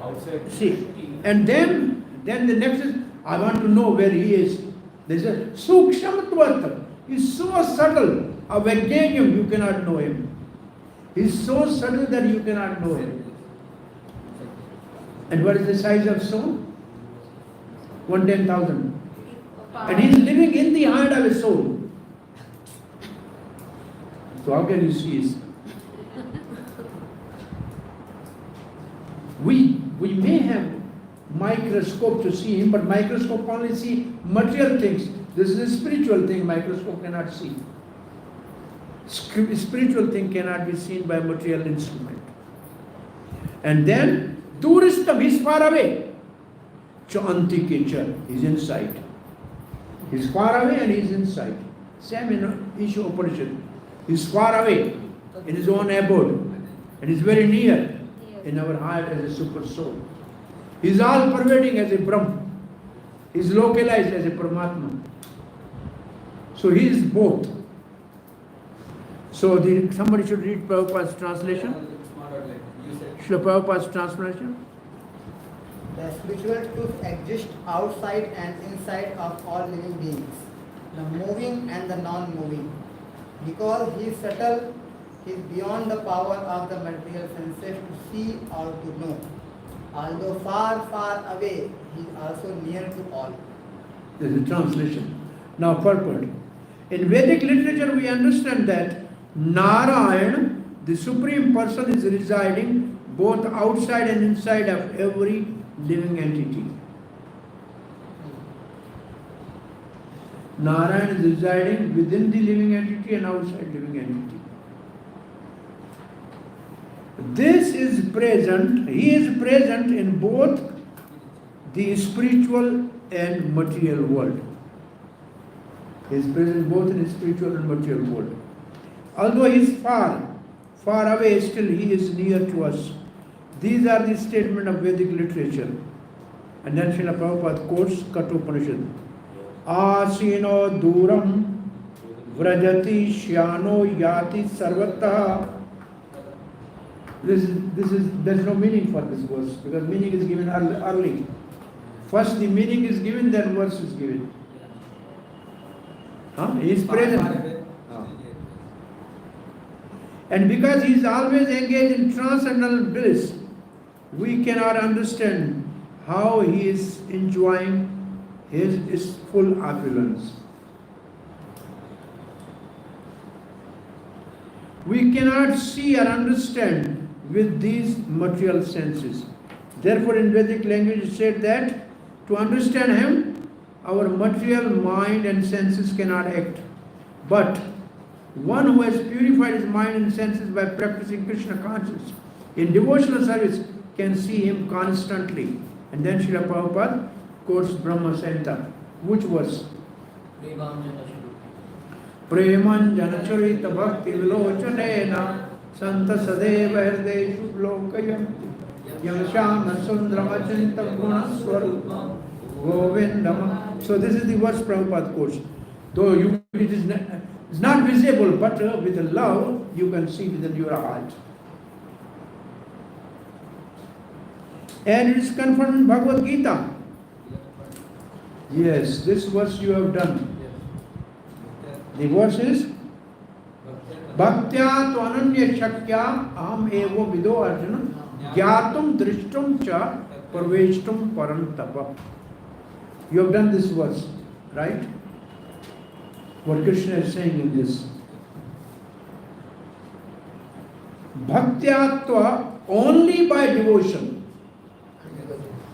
Outside. See, and then Then the next is, I want to know where he is. They say, Sukshamatvat. He's so subtle. A Vajnanyam, you cannot know him. He's so subtle that you cannot know him. And what is the size of soul? 110,000. And he's living in the heart of his soul. So how can you see his? We may have microscope to see him, but microscope only see material things. This is a spiritual thing, microscope cannot see. Spiritual thing cannot be seen by material instrument. And then, Duristam, he's far away. Chanti Kicha, he's inside. He's far away and he's inside. Same in Isha Upanishad. He's far away in his own abode. And he's very near in our heart as a super soul. He's all pervading as a Brahma. He's localized as a Paramatma. So he is both. So somebody should read Prabhupada's translation. Srila Prabhupada's translation. The spiritual truth exists outside and inside of all living beings, the moving and the non-moving. Because he is subtle, he is beyond the power of the material senses to see or to know. Although far, far away, he is also near to all. This is a translation. Now purport. In Vedic literature we understand that Narayana, the Supreme Person, is residing both outside and inside of every living entity. Narayana is residing within the living entity and outside living entity. This is present, he is present in both the spiritual and material world. He is present both in the spiritual and material world. Although he is far away, still he is near to us. These are the statements of Vedic literature. And then Srila Prabhupada quotes Kathopanishad. Asino duram vrajati shyano yati sarvata. There's no meaning for this verse because meaning is given early. First the meaning is given, then verse is given. He is present. And because he is always engaged in transcendental bliss, we cannot understand how he is enjoying his full opulence. We cannot see or understand with these material senses. Therefore, in Vedic language it said that to understand him, our material mind and senses cannot act. But one who has purified his mind and senses by practicing Krishna consciousness in devotional service can see him constantly. And then Srila Prabhupada quotes Brahma Samhita. Which verse? Premanjana charita bhakti vilochanena santa sadeva hrideshu lokayanti yam shama sundrama chinta guna swarupam govindam. So this is the verse Prabhupada quotes. Though it is not visible, but with love you can see within your heart. And it is confirmed in Bhagavad Gita. Yes, this verse you have done. The verse is Bhaktya tu ananya shakya aham evo vido arjuna gyatum drishtum cha parveshtum parantapa. You have done this verse, right? What Krishna is saying in this. Bhaktyatva only by devotion,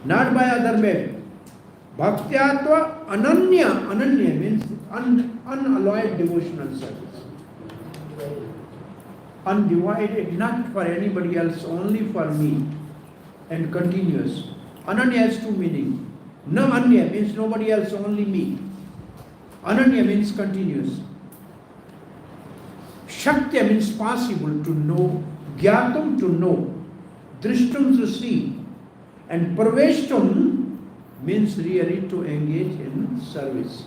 not by other method. Bhaktyatva ananya, ananya means unalloyed devotional service. Undivided, not for anybody else, only for me, and continuous. Ananya has two meanings. Na anya means nobody else, only me. Ananya means continuous. Shaktya means possible to know. Gyatum to know. Drishtum to see. And parveshtum means really to engage in service.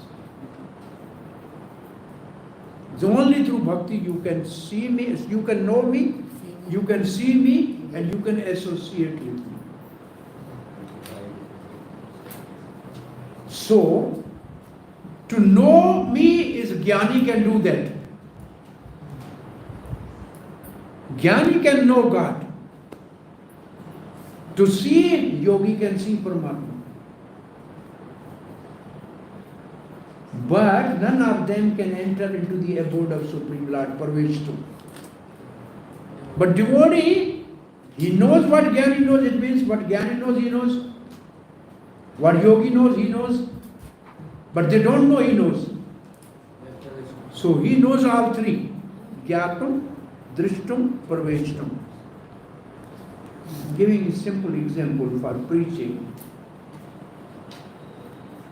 It's only through bhakti you can see me, you can know me, you can see me, and you can associate with me. So, to know me is Gyani can do that. Gyani can know God. To see, yogi can see Paramatma. But none of them can enter into the abode of Supreme Lord, Parveshtu. But devotee, he knows what Gyani knows, it means what Gyani knows, he knows. What yogi knows, he knows. But they don't know he knows. So he knows all three. Gyatum, Drishtum, Parveshtum. Giving a simple example for preaching.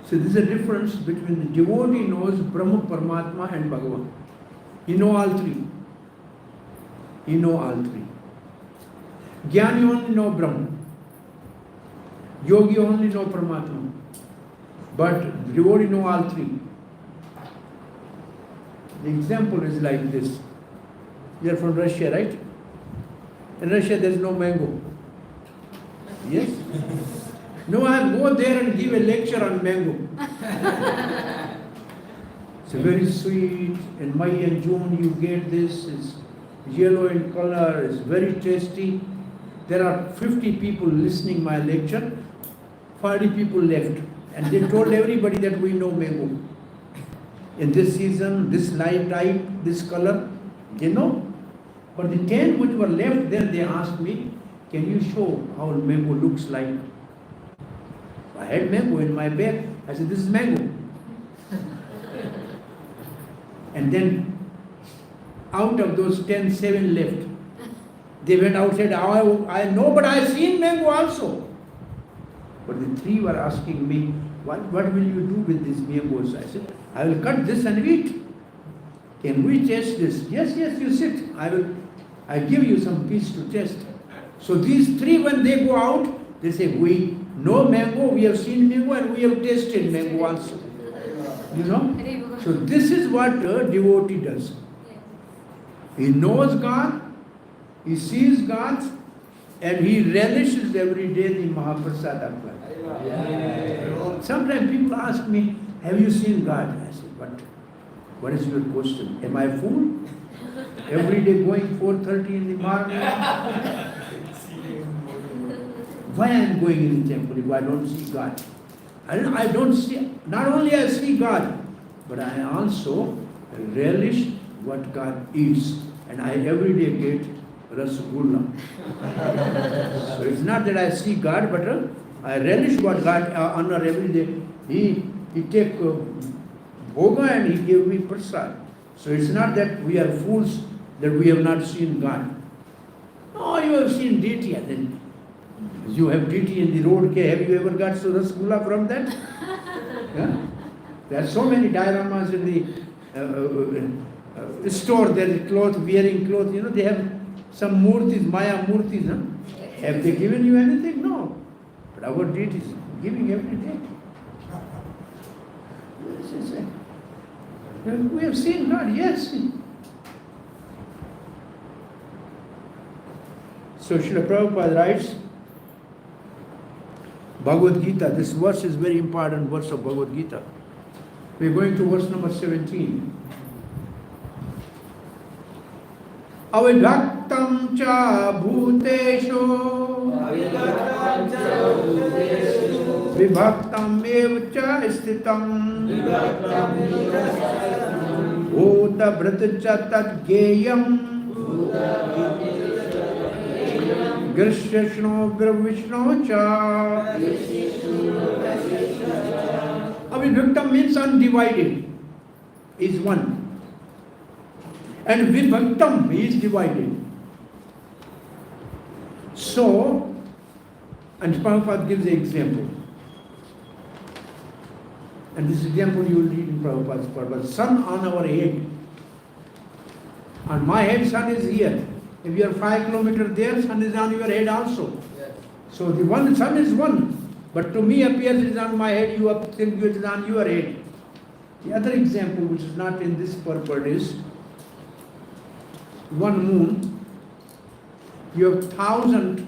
So there is a difference between the devotee knows Brahma, Paramatma and Bhagavan. He knows all three. He knows all three. Gyani only knows Brahma. Yogi only knows Paramatma. But devotee knows all three. The example is like this. You are from Russia, right? In Russia there is no mango. Yes? No, I go there and give a lecture on mango. It's very sweet. In May and June you get this. It's yellow in color. It's very tasty. There are 50 people listening my lecture. 40 people left. And they told everybody that we know mango. In this season, this light type, this color, they know. But the 10 which were left there, they asked me, can you show how mango looks like? I had mango in my bag. I said, this is mango. And then out of those 10, 7 left. They went outside, I know, but I seen mango also. But the 3 were asking me, what will you do with these mangoes? I said, I will cut this and eat. Can we taste this? Yes, you sit. I give you some piece to taste. So these 3, when they go out, they say, we know mango, we have seen mango, and we have tasted mango also. You know? So this is what a devotee does. He knows God, he sees God, and he relishes every day the Mahaprasada. Sometimes people ask me, have you seen God? I say, what is your question? Am I a fool? Every day going 4:30 in the morning? Why I am going in the temple if I don't see God? I don't see, not only I see God, but I also relish what God is. And I every day get Rasgulla. So it's not that I see God, but I relish what God honor every day. He take bhoga and he gave me prasad. So it's not that we are fools that we have not seen God. No, you have seen deity, and then you have deity in the road. Okay, have you ever got Rasgulla from that? Yeah? There are so many dioramas in the store. There is cloth, wearing clothes. You know, they have some murtis, Maya murtis. Huh? Have they given you anything? No. But our deity is giving every day. We have seen God, yes. So Srila Prabhupada writes, Bhagavad Gita, this verse is very important verse of Bhagavad Gita. We are going to verse number 17. Avidhaktam cha bhuteshu vibhaktam eva cha sthitam bhuta bhrata cha tad gayam Grishno Vishno cha. Avidhuktam means undivided, is one. And Vibhaktam is divided. So, and Prabhupada gives an example. And this example you will read in Prabhupada's purpose. Sun on our head. On my head, sun is here. If you are 5 kilometers there, sun is on your head also. Yes. So the one sun is one. But to me appears it is on my head, you think it is on your head. The other example which is not in this purport is one moon. You have 1,000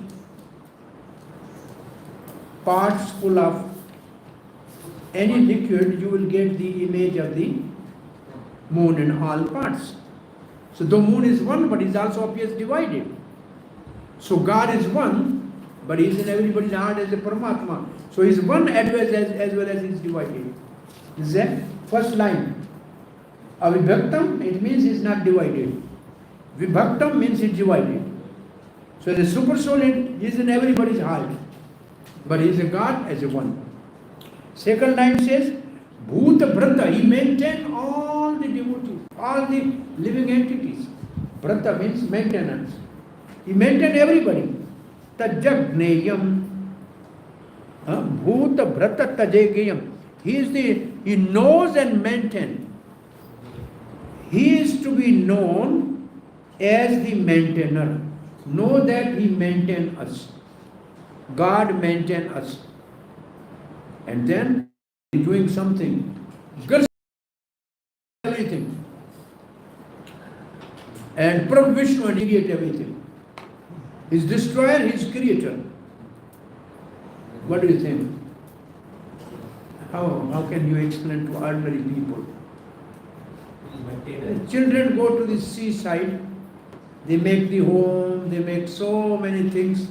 pots full of any liquid, you will get the image of the moon in all parts. So the moon is one, but is also appears divided. So God is one, but He is in everybody's heart as a Paramatma. So He is one as well as He is divided. This is the first line. Avibhaktam, it means He is not divided. Vibhaktam means He is divided. So the super soul is in everybody's heart, but He is a God as a one. Second line says, Bhuta Brata, He maintained all the devotees, all the living entities. Brata means maintenance. He maintained everybody. Tajagneyam. Bhuta Brata Tajegeyam. He knows and maintains. He is to be known as the maintainer. Know that He maintains us. God maintains us. And then doing something. Everything. And Prabhu Vishnu create everything. His destroyer, His creator. What do you think? How can you explain to ordinary people? Children go to the seaside, they make the home, they make so many things,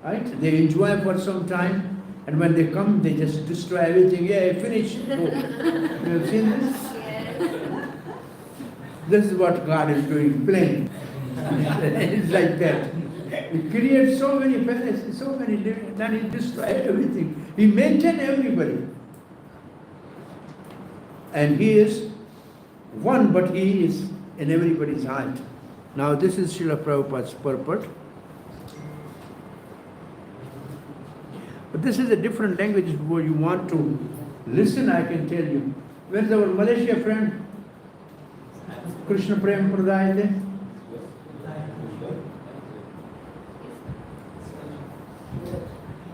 right? They enjoy for some time, and when they come, they just destroy everything. Yeah, finish. Go. You have seen this? Yes. This is what God is doing, playing. It's like that. He creates so many planets, so many living, then He destroys everything. He maintains everybody. And He is one, but He is in everybody's heart. Now this is Srila Prabhupada's purport. But this is a different language where you want to listen, I can tell you. Where's our Malaysia friend? Krishna Prem Pradaya there?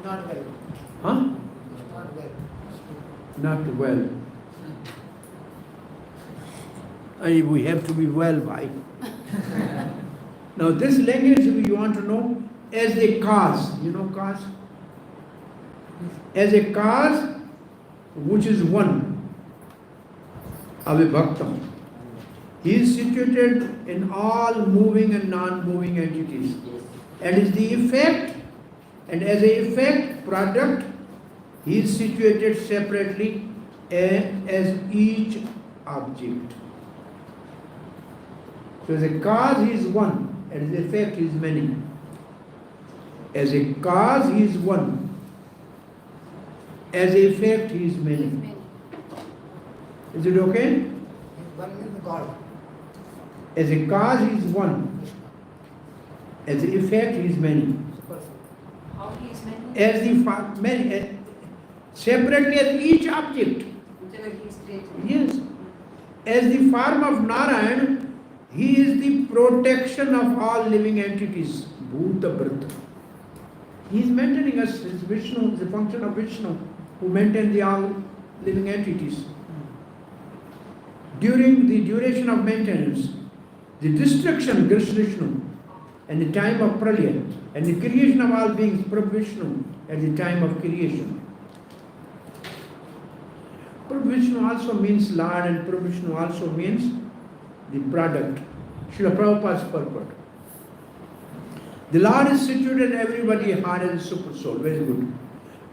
Not well. Huh? Not well. Not well. We have to be well by. Now this language you want to know as a cause. You know cause? As a cause which is one. Avibhaktam. He is situated in all moving and non-moving entities. And is the effect, and as a effect, product, he is situated separately as each object. So as a cause he is one, and as a effect he is many. As a cause he is one, as a effect he is many. Is it okay? One means God. As a cause he is one, as a effect he is many. How he is many? As the many, separately as each object. Whatever He is created. Yes. As the form of Narayan, he is the protection of all living entities. Bhuta Brata. He is maintaining us. It's Vishnu, it's a function of Vishnu who maintains the all living entities. During the duration of maintenance, the destruction, Vishnu, and the time of Pralaya, and the creation of all beings, Prabhu Vishnu, at the time of creation. Prabhu Vishnu also means Lord, and Prabhu Vishnu also means the product. Srila Prabhupada's purport. The Lord is situated in everybody's heart as a super soul. Very good.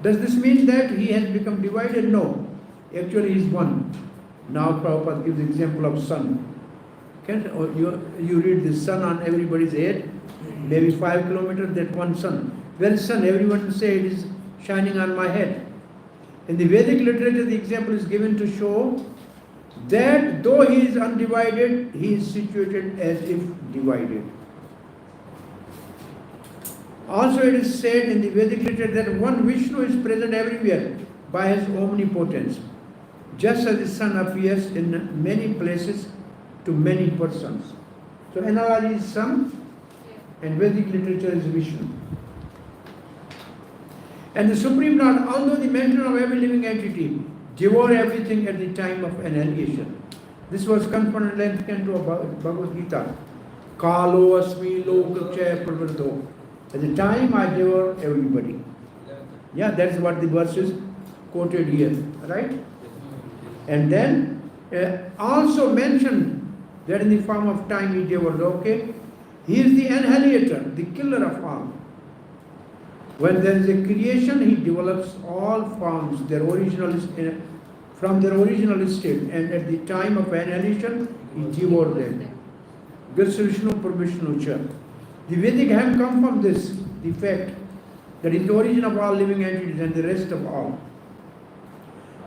Does this mean that He has become divided? No. Actually, He is one. Now Prabhupada gives the example of sun. You read the sun on everybody's head, maybe 5 kilometers, that one sun. Where is sun? Everyone will say it is shining on my head. In the Vedic literature, the example is given to show that though He is undivided, He is situated as if divided. Also it is said in the Vedic literature that one Vishnu is present everywhere by His omnipotence, just as the sun appears in many places to many persons. So analogy is sun and Vedic literature is Vishnu. And the Supreme Lord, although the maintainer of every living entity, devour everything at the time of annihilation. This was confirmed in 11th canto of Bhagavad Gita. Kalo asmi lokachaya pravarto. At the time I devour everybody. Yeah, that's what the verse is. quoted here, right? And then also mentioned that in the form of time he developed, okay? He is the annihilator, the killer of all. When there is a creation, he develops all forms, from their original state, and at the time of annihilation, he devoured them. Vishnu Purvishnu Cha. The Vedic hymn comes from this, the fact that is the origin of all living entities and the rest of all.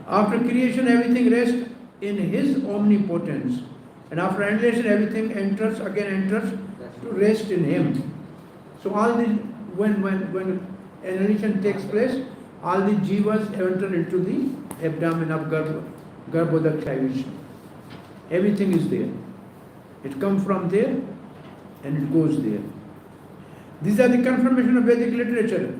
After creation, everything rests in his omnipotence. And after annihilation, everything enters to rest in him. So all the when annihilation takes place, all the jivas enter into the abdomen of Garbhodaksha Vishnu. Everything is there. It comes from there and it goes there. These are the confirmation of Vedic literature.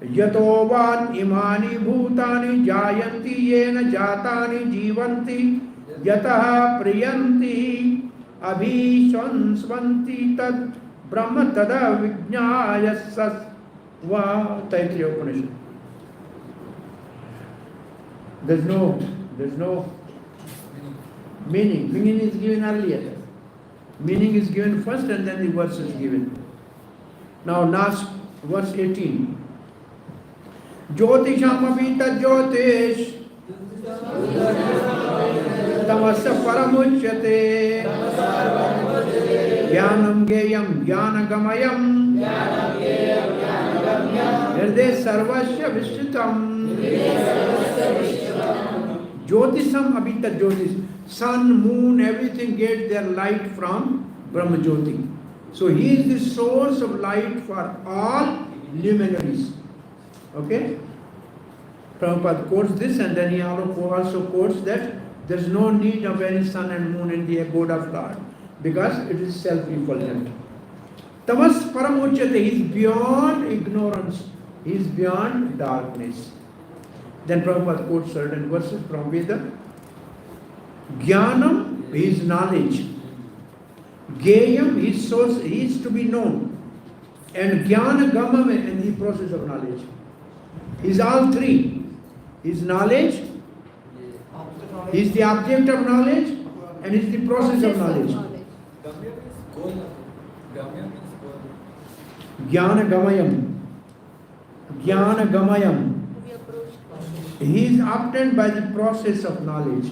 Yato van imani bhutani jayanti yena jatani jivanti yataha priyanti abhishansvanti tad brahma tada vijnaya sasva. Taittiriya Upanishad. There's no meaning. Meaning is given earlier. Meaning is given first and then the verse is given. Now last verse 18. Jyotisham abhita jyotish tamasya paramuchyate gyanam gayam gyanagamyam hriday sarvasya vishritam. Jyotisham abhita jyotish. Sun, moon, everything get their light from Brahma Jyoti. So he is the source of light for all luminaries. Okay? Prabhupada quotes this, and then he also quotes that there is no need of any sun and moon in the abode of Lord because it is self-effulgent. Tamas paramuchyate, he is beyond ignorance, he is beyond darkness. Then Prabhupada quotes certain verses from Veda. Gyanam is knowledge. Gayam is source, he is to be known. And gyanagamam is the process of knowledge. Is all three. Is knowledge, is the object of knowledge, and is the process of knowledge. Gyanagamam. Gyanagamam. He is obtained by the process of knowledge.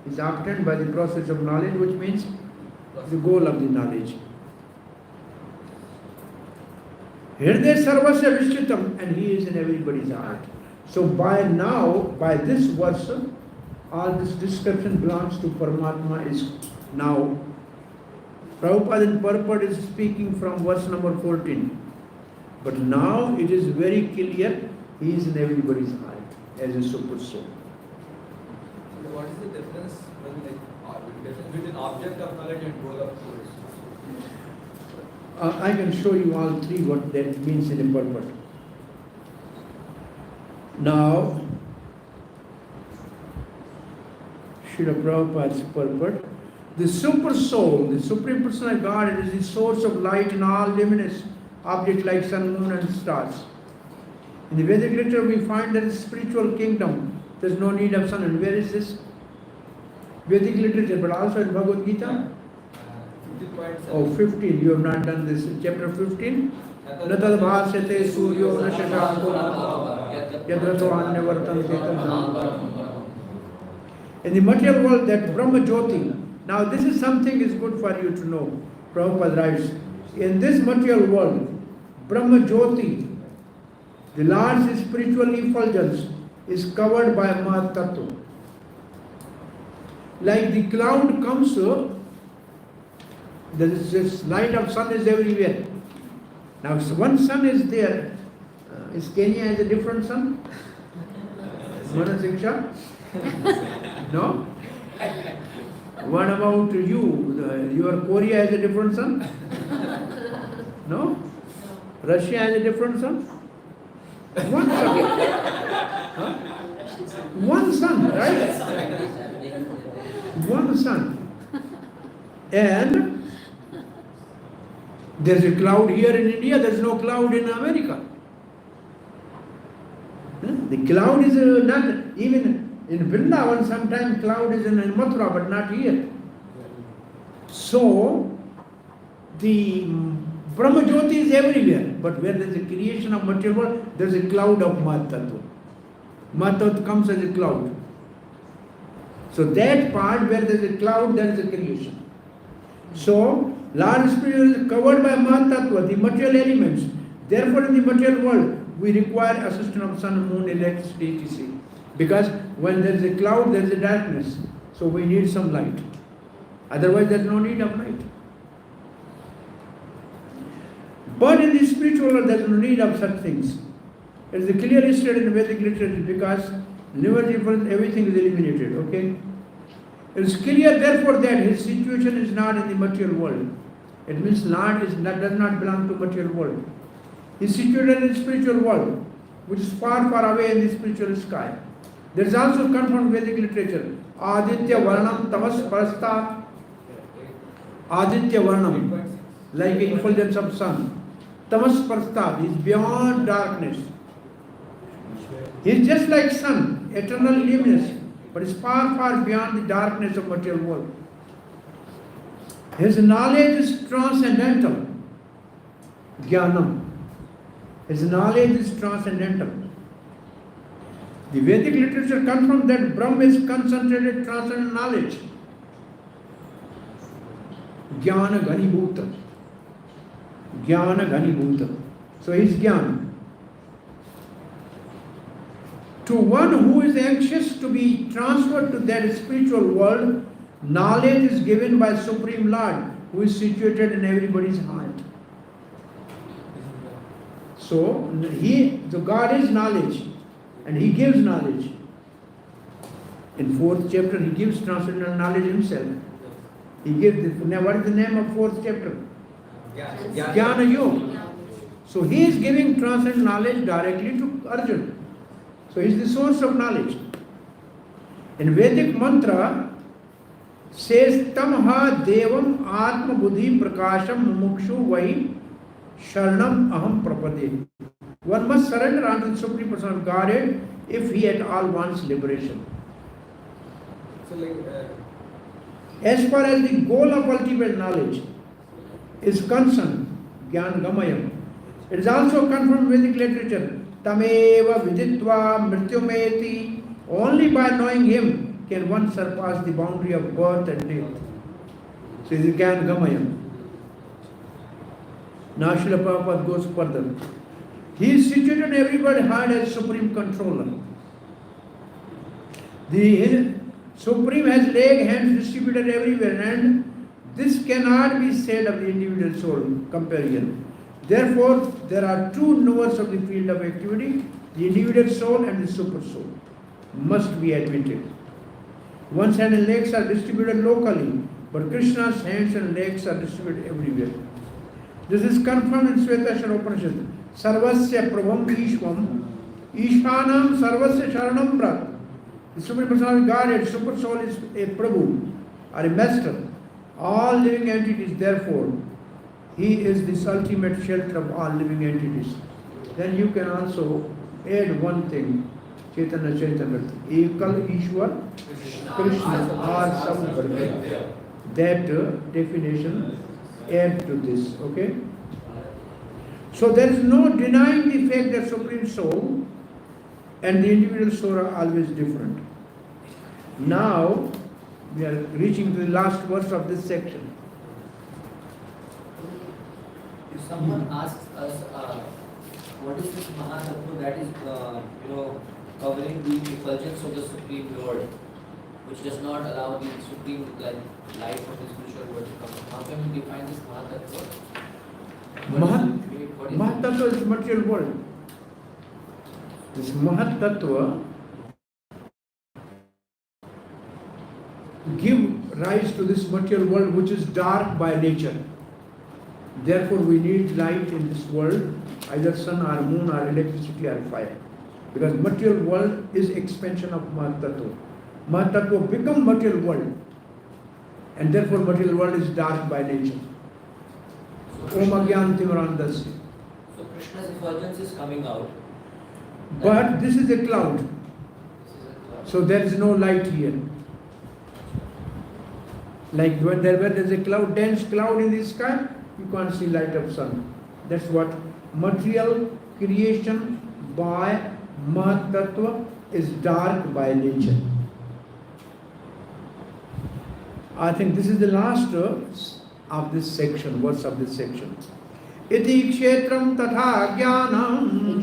He is obtained by the process of knowledge, which means the goal of the knowledge. Hriday sarvasya vishritam, and he is in everybody's heart. So by this verse, all this description belongs to Paramatma is now. Prabhupada in purport is speaking from verse number 14. But now it is very clear, he is in everybody's heart as a super soul. What is the difference between object of knowledge and goal of knowledge? I can show you all three what that means in a purport. Now, Srila Prabhupada's purport, the super soul, the supreme personal God, it is the source of light in all luminous objects like sun, moon and stars. In the Vedic literature we find that in spiritual kingdom there is no need of sun. And where is this? Vedic literature, but also in Bhagavad Gita? 15. You have not done this. Chapter 15. Natad bhāsyate suryo na shashanko yadrato anyavartante. In the material world, that Brahma Jyoti. Now this is something is good for you to know. Prabhupada writes, in this material world, Brahma Jyoti, the Lord's spiritual effulgence, is covered by Mahat Tattva. Like the cloud comes, there is this light of sun is everywhere. Now one sun is there. Is Kenya has a different sun? Mana Siksha? No? What about you? Your Korea has a different sun? No? Russia has a different sun? One sun. Huh? One sun, right? One sun. And there's a cloud here in India, there's no cloud in America. The cloud is not even in Vrindavan. Sometimes cloud is in Mathura, but not here. So the Brahma Jyoti is everywhere, but where there is a creation of material world, there is a cloud of Mahatattva. Mahatattva comes as a cloud. So that part where there is a cloud, there is a creation. So Lord Spirit is covered by Mahatattva, the material elements. Therefore, in the material world, we require assistance of sun, moon, electricity, etc. Because when there is a cloud, there is a darkness. So we need some light. Otherwise, there is no need of light. But in the spiritual world, there is no need of such things. It is clearly stated in Vedic literature because everything is eliminated. Okay? It is clear, therefore, that his situation is not in the material world. It means Lord does not belong to material world. He is situated in the spiritual world, which is far, far away in the spiritual sky. There is also come from Vedic literature. Aditya varnam tamas parasta. Aditya varnam, like the effulgence of sun. Tamas parasta is beyond darkness. He is just like sun, eternal luminous, but is far, far beyond the darkness of material world. His knowledge is transcendental. Gyanam. His knowledge is transcendental. The Vedic literature confirms that Brahma is concentrated transcendental knowledge. Gyana adhbhutta. Gyana adhbhutta. So he is Gyana. To one who is anxious to be transferred to that spiritual world, knowledge is given by Supreme Lord, who is situated in everybody's heart. So God is knowledge, and He gives knowledge. In 4th chapter, He gives transcendental knowledge Himself. He gives. What is the name of 4th chapter? Gyana Yoga. So He is giving transcendental knowledge directly to Arjuna. So He is the source of knowledge. In Vedic mantra says Tamha Devam Atma Buddhi Prakasham Mumukshu Vai Sharanam Aham Prapade. One must surrender unto the Supreme Person of Godhead if he at all wants liberation. So like, as far as the goal of ultimate knowledge is concerned, Gyaan Gamayam, it is also confirmed in Vedic literature. Tameva viditva mrityumeti. Only by knowing Him can one surpass the boundary of birth and death. So it is Gyaan Gamayam. Now Srila Prabhupada goes further. He is situated in everybody's heart as Supreme Controller. The Supreme has leg, hands distributed everywhere, and this cannot be said of the individual soul comparison. Therefore, there are two knowers of the field of activity, the individual soul and the super soul. Must be admitted. One's hand and legs are distributed locally, but Krishna's hands and legs are distributed everywhere. This is confirmed in Shvetashvara Upanishad. Sarvasya Prabham Ishvam Ishanam Sarvasya Sharanam Brat. The Supreme Person of Godhead, Super Soul, is a Prabhu or a Master. All living entities, therefore, He is this ultimate shelter of all living entities. Then you can also add one thing, Chaitanya Chaitamrita. Ekal Ishwar Krishna or some that definition add to this, okay? So there is no denying the fact that Supreme Soul and the individual soul are always different. Now we are reaching to the last verse of this section. If someone asks us, what is this Mahatattva that is, covering the effulgence of the Supreme Lord, which does not allow the Supreme light of the spiritual world to come? How can we define this Mahatattva? Mahatattva is material world. This Mahatattva give rise to this material world which is dark by nature. Therefore we need light in this world, either sun or moon or electricity or fire. Because material world is expansion of Mahatattva. Mahatattva become material world. And therefore material world is dark by nature. So Krishna's effulgence is coming out. But this is a cloud, so there is no light here. Like when there is a cloud, dense cloud in the sky, you can't see light of sun. That's what material creation by Mahat Tattva is dark by nature. I think this is the last of this section, words of this section. Iti kshetram tatha jnanam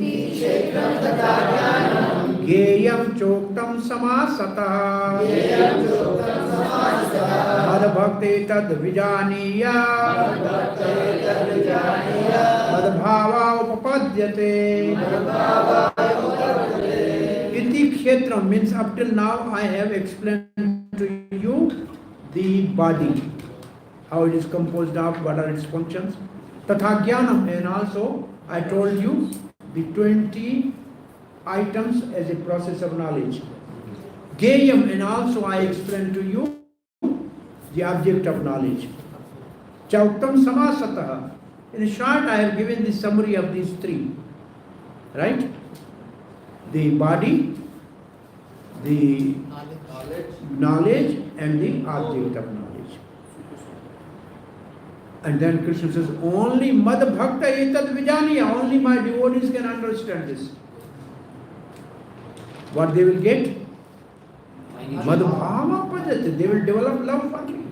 gyayam choktam samasatah adhbhut tad vijaniya adbhava upapadyate. Iti kshetram means up till now I have explained to you the body, how it is composed of, what are its functions. Tatha jnanam, and also I told you the 20 items as a process of knowledge. Gyayam, and also I explained to you the object of knowledge. Chauktam samasatah. In short, I have given the summary of these three. Right? The body, the knowledge, and the object of knowledge. And then Krishna says, only mad bhakta etad vijaniya, only my devotees can understand this. What they will get? Mad bhava pajate, they will develop love for me.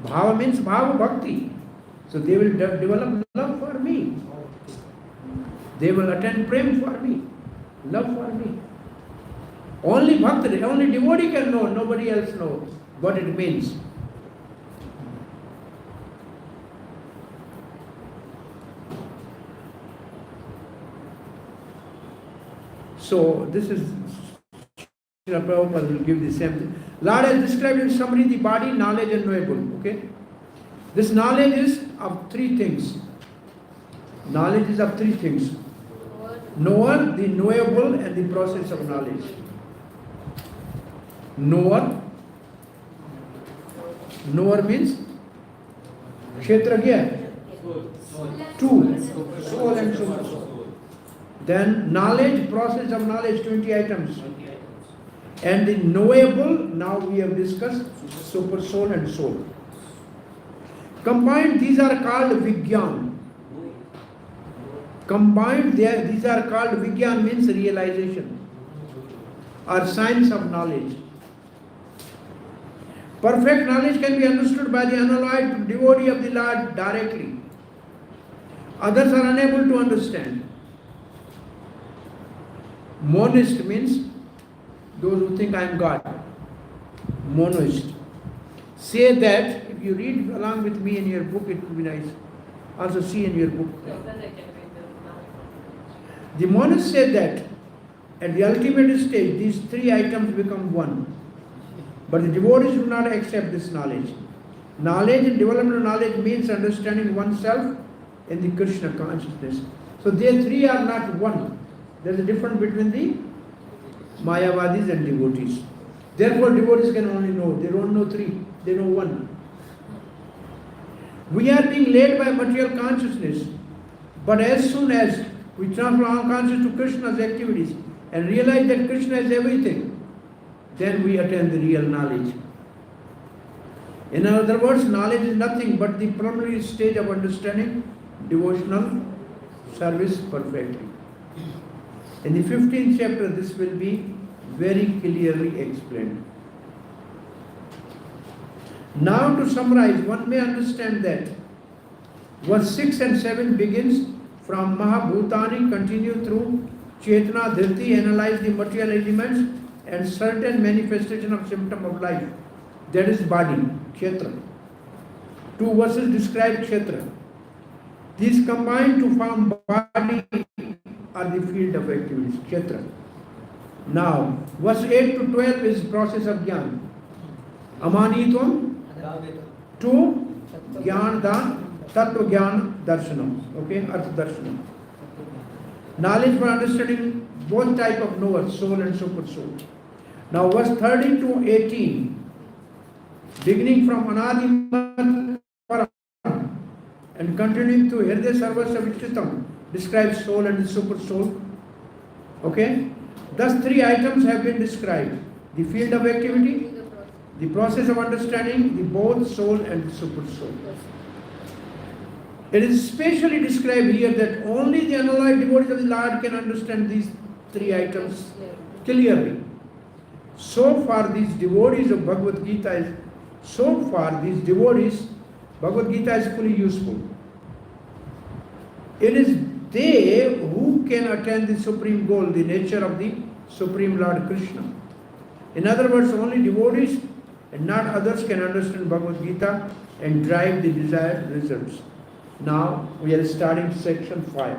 Bhava means bhava bhakti. So they will develop love for me. They will attend prem for me, love for me. Only bhakta, only devotee can know, nobody else knows what it means. So this is Srila Prabhupada will give the same thing. Lord has described in summary the body, knowledge and knowable. Okay? This knowledge is of three things. Knowledge is of three things. Knower, the knowable, and the process of knowledge. Knower. Knower means kshetragya. Two. Soul and super soul. Then knowledge, process of knowledge, 20 items. And the knowable, now we have discussed super soul and soul. Combined, these are called gyaan. Combined, these are called gyaan, means realization or science of knowledge. Perfect knowledge can be understood by the unalloyed devotee of the Lord directly. Others are unable to understand. Monist means those who think I am God. Monoist. Say that, if you read along with me in your book, it will be nice. Also see in your book. The monist said that at the ultimate stage, these three items become one. But the devotees do not accept this knowledge. Knowledge and development of knowledge means understanding oneself in the Krishna consciousness. So they three are not one. There is a difference between the Mayavadis and devotees. Therefore, devotees can only know. They don't know three, they know one. We are being led by material consciousness. But as soon as we transfer our consciousness to Krishna's activities and realize that Krishna is everything, then we attain the real knowledge. In other words, knowledge is nothing but the preliminary stage of understanding devotional service perfectly. In the 15th chapter, this will be very clearly explained. Now to summarize, one may understand that verse 6 and 7 begins from Mahabhutani, continue through Chetana, Dhriti, analyze the material elements and certain manifestation of symptom of life. That is body, Kshetra. Two verses describe Kshetra. These combine to form body or the field of activities, Kshetra. Now, verse 8 to 12 is process of gyaan. Amanitvam to gyaan dan, tattva gyaan darshanam. Okay, artha darshanam. Knowledge for understanding both type of knowers, soul and super soul. Now, verse 13 to 18, beginning from Anadimat Param and continuing to Hridaya Sarvasya Vichitam, describes soul and super soul. Okay? Thus, three items have been described: the field of activity, the process of understanding, the both soul and the super soul. It is specially described here that only the unalloyed devotees of the Lord can understand these three items clearly. So far, these devotees of Bhagavad Gita is Bhagavad Gita is fully useful. It is they who can attain the supreme goal, the nature of the Supreme Lord Krishna. In other words, only devotees and not others can understand Bhagavad Gita and drive the desired results. Now we are starting section 5.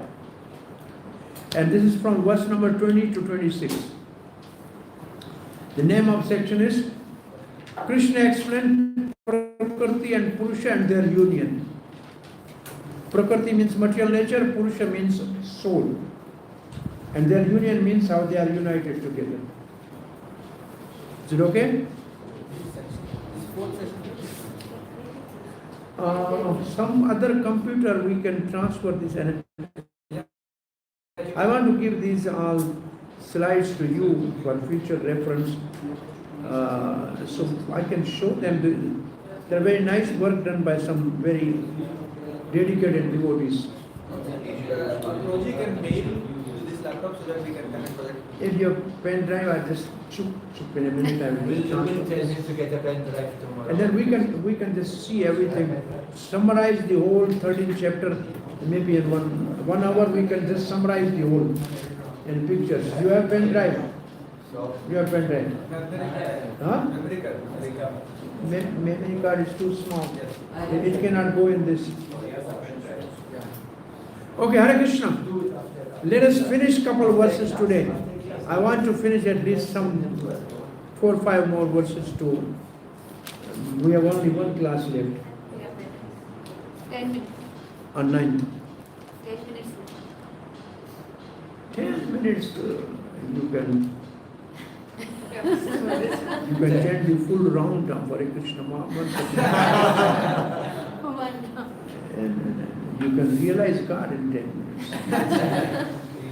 And this is from verse number 20 to 26. The name of section is Krishna explained Prakriti and Purusha and their union. Prakriti means material nature, Purusha means soul. And their union means how they are united together. Is it okay? Some other computer we can transfer this. And I want to give these all slides to you for future reference. So I can show them. They're very nice work done by some very dedicated devotees. Roji can mail to this laptop so that we can connect for that. If your pen drive, I just chup in a minute. I will transfer this. to get a pen drive tomorrow. And then we can just see everything, summarize the whole 13th chapter. Maybe in one hour we can just summarize the whole in pictures. You have pen drive. You have pen drive. Huh? Memory card is too small. It cannot go in this. Okay, Hare Krishna. Let us finish couple verses today. I want to finish at least some 4 or 5 more verses too. We have only one class left 10 minutes. on 9th. 10 minutes. 10 minutes you can chant the full round of Hare Krishna mantra. And you can realize God in 10 minutes.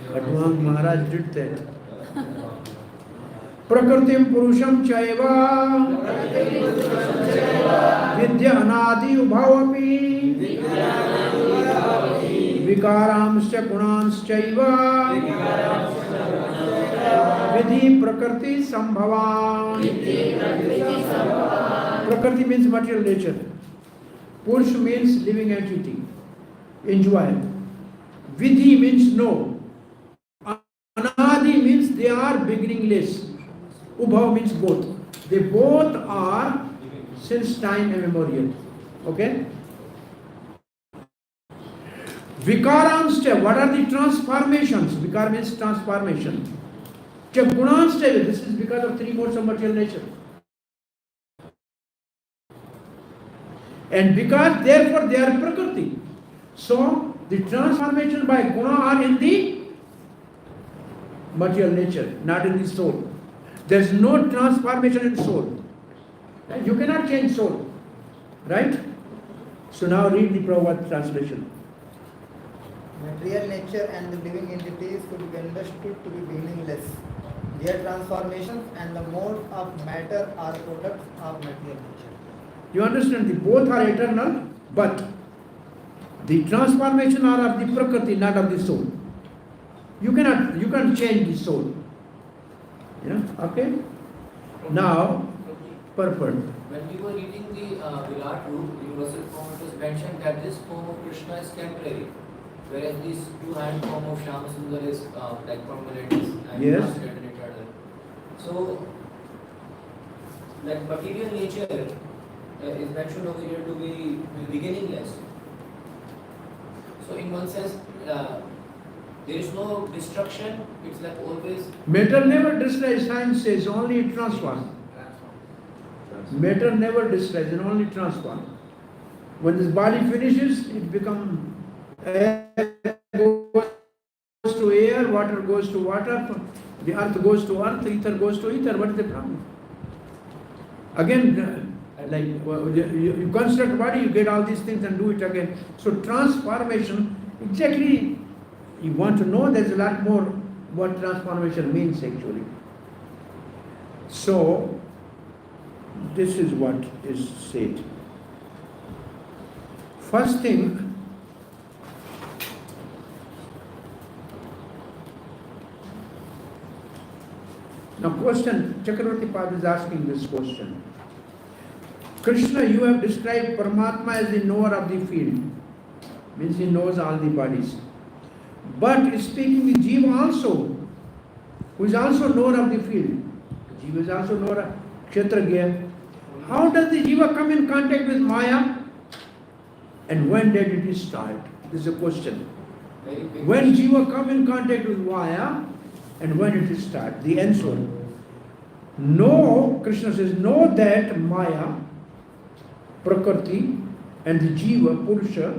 Adhyan Maharaj did that. Prakritim Purusham Chaiva Vidya Anadi Ubhavapi Vikaramscha Gunanschaiva Vidhi Prakriti Sambhavan. Prakriti means material nature. Purush means living entity. Enjoy. Vidhi means no. Anadi means they are beginningless. Ubhav means both. They both are since time immemorial. Okay? Vikaramscha, what are the transformations? Vikar means transformation. Gunanscha, this is because of 3 modes of material nature. And because therefore they are Prakriti. So the transformation by guna are in the material nature, not in the soul. There is no transformation in soul. You cannot change soul. Right? So now read the Prabhupada translation. Material nature and the living entities could be understood to be beginningless. Their transformations and the modes of matter are products of material nature. You understand? The both are eternal, but the transformation are of the Prakriti, not of the soul. You can't change the soul. Yeah? Okay? Now, purport. When we were reading the Virat Roop, universal form, it was mentioned that this form of Krishna is temporary, whereas this two-hand form of Shyama Sundar is like permanent and Yes. translated in each other. So, like material nature is mentioned over here to be beginningless. So, in one sense, there is no destruction, it's like always. Matter never destroys, science says, only it transforms. Matter never destroys, it only transforms. When this body finishes, it becomes air goes to air, water goes to water, the earth goes to earth, ether goes to ether. What is the problem? Again, like you construct body, you get all these things and do it again. So transformation, exactly, you want to know, there's a lot more what transformation means actually. So, this is what is said. First thing, now question, Chakravarti Pad is asking this question. Krishna, you have described Paramatma as the knower of the field. Means he knows all the bodies. But speaking the Jiva also, who is also knower of the field. Jiva is also knower of Kshetra. How does the Jiva come in contact with Maya? And when did it start? This is a question. When Jiva come in contact with Maya, and when it start? The answer. Know, Krishna says, know that Maya, Prakriti, and the Jiva, Purusha,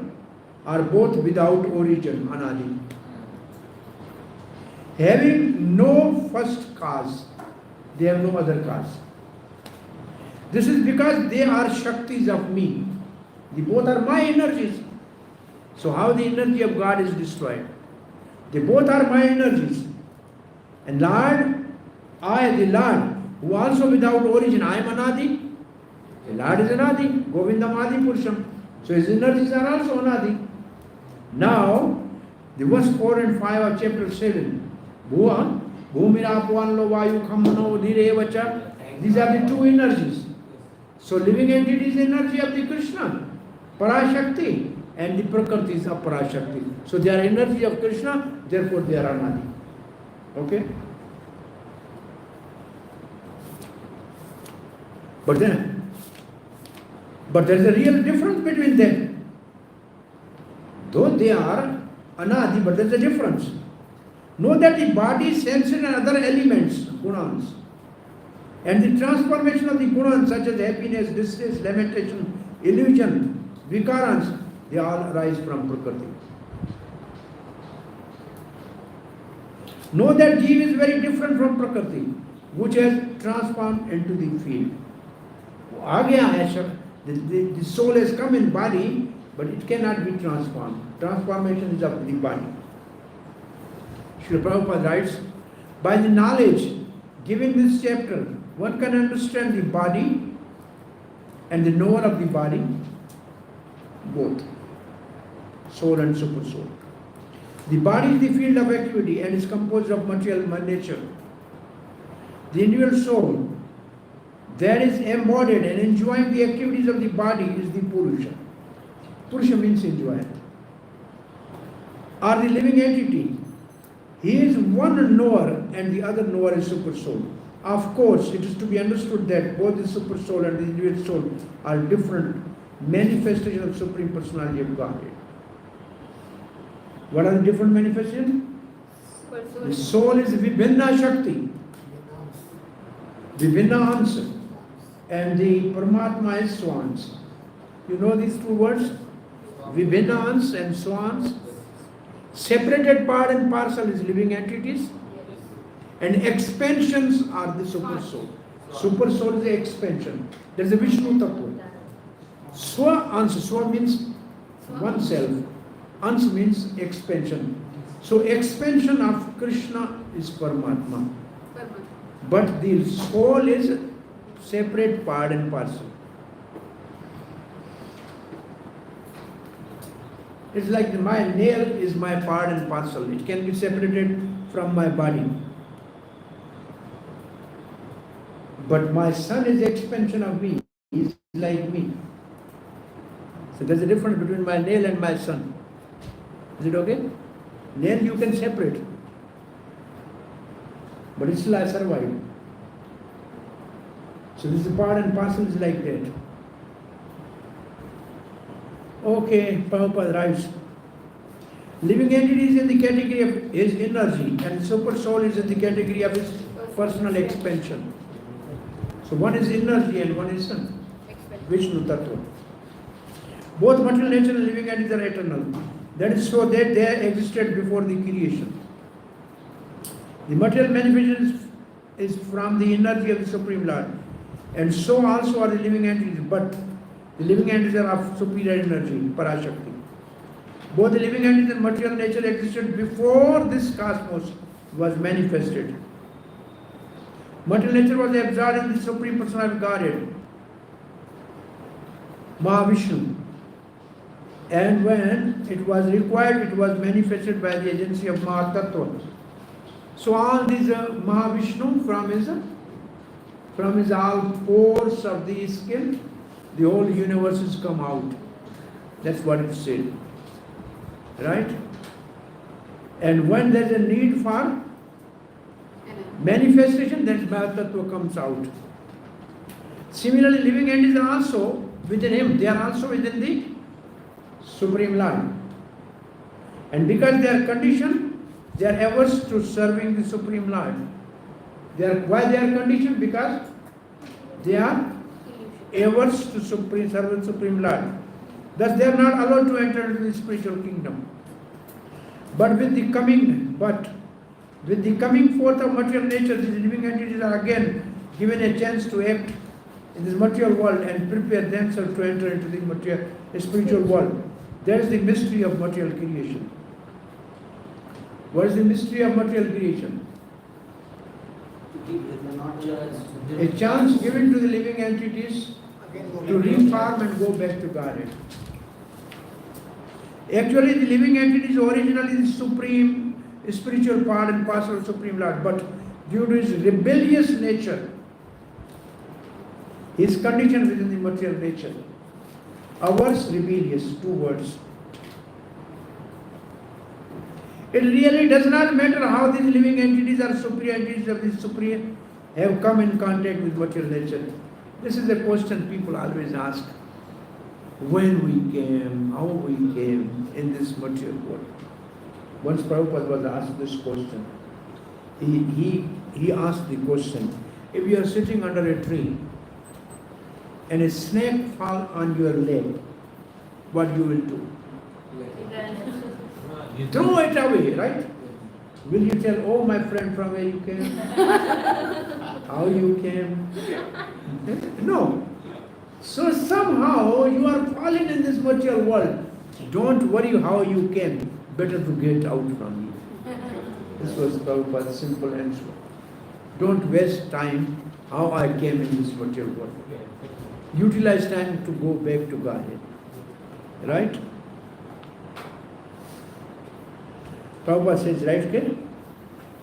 are both without origin, Anadi. Having no first cause, they have no other cause. This is because they are Shaktis of me. They both are my energies. So how the energy of God is destroyed? They both are my energies. And Lord, I, the Lord, who also without origin, I am Anadi. The Lord is Anadi, Govindam Adi Purusham. So his energies are also Anadi. Now, the verse 4 and 5 of chapter 7. Bhuva, Bhumirapuan lo Vayu Khamano Dhirevacha. These are the two energies. So living entity is energy of the Krishna, Parashakti, and the Prakriti is of Parashakti. So they are energy of Krishna, therefore they are Anadi. Okay? But there is a real difference between them. Though they are Anadi, but there is a difference. Know that the body, senses and other elements, gunans, and the transformation of the gunans such as happiness, distress, lamentation, illusion, vikarans, they all arise from Prakriti. Know that Jiva is very different from Prakriti, which has transformed into the field. The soul has come in body, but it cannot be transformed. Transformation is of the body. Srila Prabhupada writes, by the knowledge given this chapter, one can understand the body and the knower of the body, both, soul and super soul. The body is the field of activity and is composed of material nature. The individual soul that is embodied and enjoying the activities of the body is the Purusha. Purusha means enjoyer. Or the living entity. He is one knower and the other knower is super soul. Of course, it is to be understood that both the super soul and the individual soul are different manifestations of Supreme Personality of Godhead. What are the different manifestations? The soul is Vibhinna Shakti, Vibhinna Ansa, and the Paramatma is Swans. You know these two words? Vibhinna Ans and Swans. Separated part and parcel is living entities, and expansions are the super soul. Super soul is the expansion. There is a Vishnu Tattva. Swa Ans, Swa means oneself. Ans means expansion. So expansion of Krishna is Paramatma. But the soul is separate part and parcel. It's like my nail is my part and parcel. It can be separated from my body. But my son is expansion of me. He is like me. So there's a difference between my nail and my son. Is it okay? Nail you can separate. But it's still I survive. So this is part and parcel is like that. Okay, Prabhupada writes, living entity is in the category of his energy and super soul is in the category of his personal expansion. So one is energy and one is Vishnu Tattva. Both material nature and living entities are eternal. That is so that they existed before the creation. The material manifestation is from the energy of the Supreme Lord. And so also are the living entities, but the living entities are of superior energy, Parashakti. Both the living entities and material nature existed before this cosmos was manifested. Material nature was absorbed in the Supreme Personality of Godhead, Mahavishnu. And when it was required, it was manifested by the agency of Mahatattva. So all these Mahavishnu from his all pores of the skin, the whole universe has come out. That's what it said. Right? And when there is a need for manifestation, that Mahatattva comes out. Similarly, living entities are also within him. They are also within the Supreme Lord. And because they are conditioned, they are averse to serving the Supreme Lord. Why they are conditioned? Because they are averse to serve the Supreme Lord. Thus they are not allowed to enter into the spiritual kingdom. But with the coming forth of material nature, these living entities are again given a chance to act in this material world and prepare themselves to enter into the spiritual world. That is the mystery of material creation. What is the mystery of material creation? A chance given to the living entities to reform and go back to Godhead. Actually, the living entity is originally the supreme spiritual part and parcel of Supreme Lord, but due to his rebellious nature, he is conditioned within the material nature. Ours, rebellious, 2 words. It really does not matter how these living entities or superior entities of the Supreme have come in contact with material nature. This is a question people always ask. When we came, how we came in this material world. Once Prabhupada was asked this question, he asked the question, if you are sitting under a tree and a snake falls on your leg, what you will do? Throw it away, right? Will you tell, oh my friend, from where you came? How you came? No. So somehow you are fallen in this material world. Don't worry how you came. Better to get out from here. This was Prabhupada's simple answer. Don't waste time how I came in this material world. Utilize time to go back to Godhead. Right? Prabhupada says, right? Okay?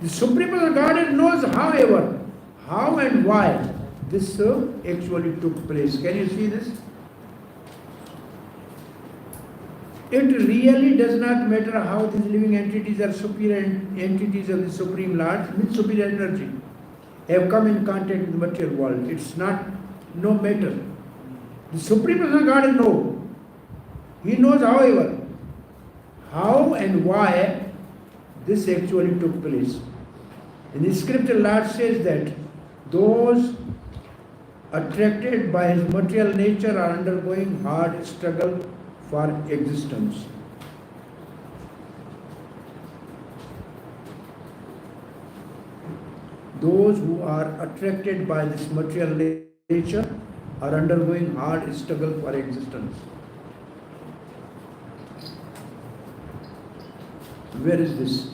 The Supreme Godhead knows, however, how and why this actually took place. Can you see this? It really does not matter how these living entities are superior entities of the Supreme Lord with superior energy have come in contact with the material world. It's no matter. The Supreme Godhead knows. He knows, however, how and why this actually took place. In the scripture, Lord says that those attracted by his material nature are undergoing hard struggle for existence. Those who are attracted by this material nature are undergoing hard struggle for existence. Where is this?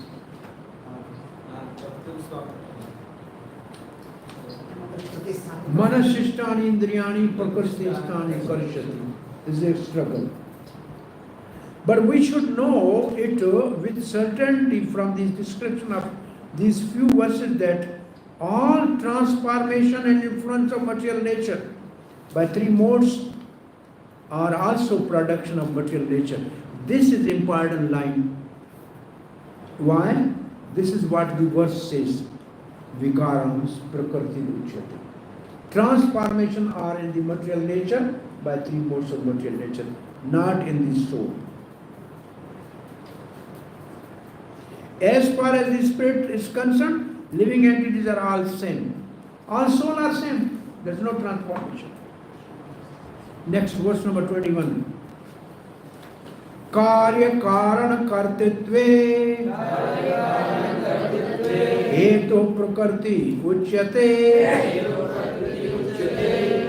Manasishtani indriyani prakrististani karishati. This is a struggle. But we should know it with certainty from the description of these few verses that all transformation and influence of material nature by 3 modes are also production of material nature. This is important line. Why? This is what the verse says. Vikarams prakriti uchyate. Transformation are in the material nature by 3 modes of material nature, not in the soul. As far as the spirit is concerned, living entities are all same. All souls are same. There is no transformation. Next, verse number 21. Karya karana kartitve hetu prakriti uchyate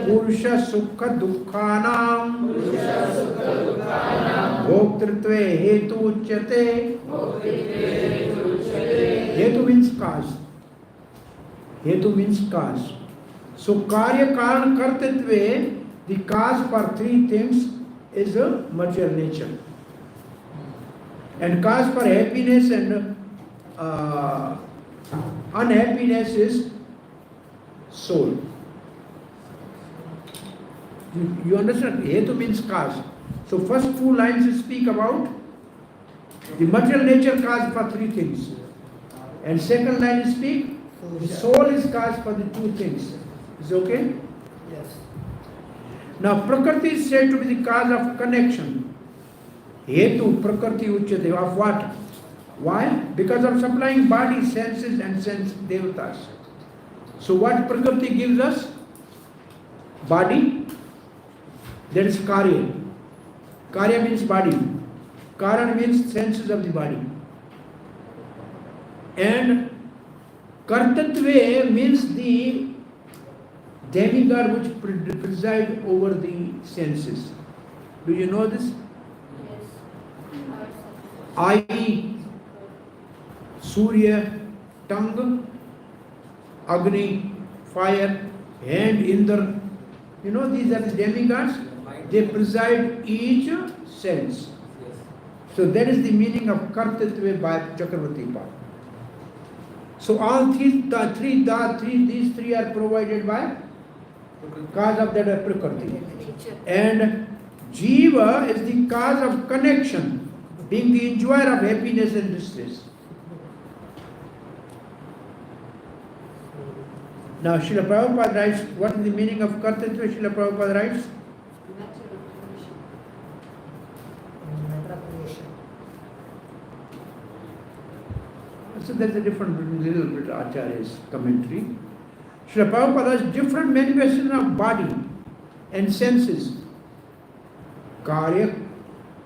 purusha sukha dukkhanam bhoktritve hetu uchyate. Hetu means cause. Hetu means cause. So karya karan kartatve, the cause for three things is a material nature. And cause for happiness and unhappiness is soul. You understand? Hetu means cause. So first two lines speak about the material nature cause for three things. And second line speak, the soul is cause for the two things. Is it okay? Yes. Now Prakriti is said to be the cause of connection. Hetu Prakriti uchyate. Of what? Why? Because of supplying body, senses and sense devatas. So what Prakriti gives us? Body. That is karya. Karya means body. Karan means senses of the body. And kartatve means the demigod which preside over the senses. Do you know this? Eye, Surya, tongue, Agni, fire, hand, Indra. You know these are the demigods. They preside each sense. So that is the meaning of kartatve by Chakravarti Pad. So all these three are provided by cause of that Prakriti. And Jiva is the cause of connection, being the enjoyer of happiness and distress. Now Srila Prabhupada writes, what is the meaning of kartatva? Srila Prabhupada writes, Matter of creation. so there's a different little bit Acharya's commentary. Srila Prabhupada has different manifestations of body and senses. Karya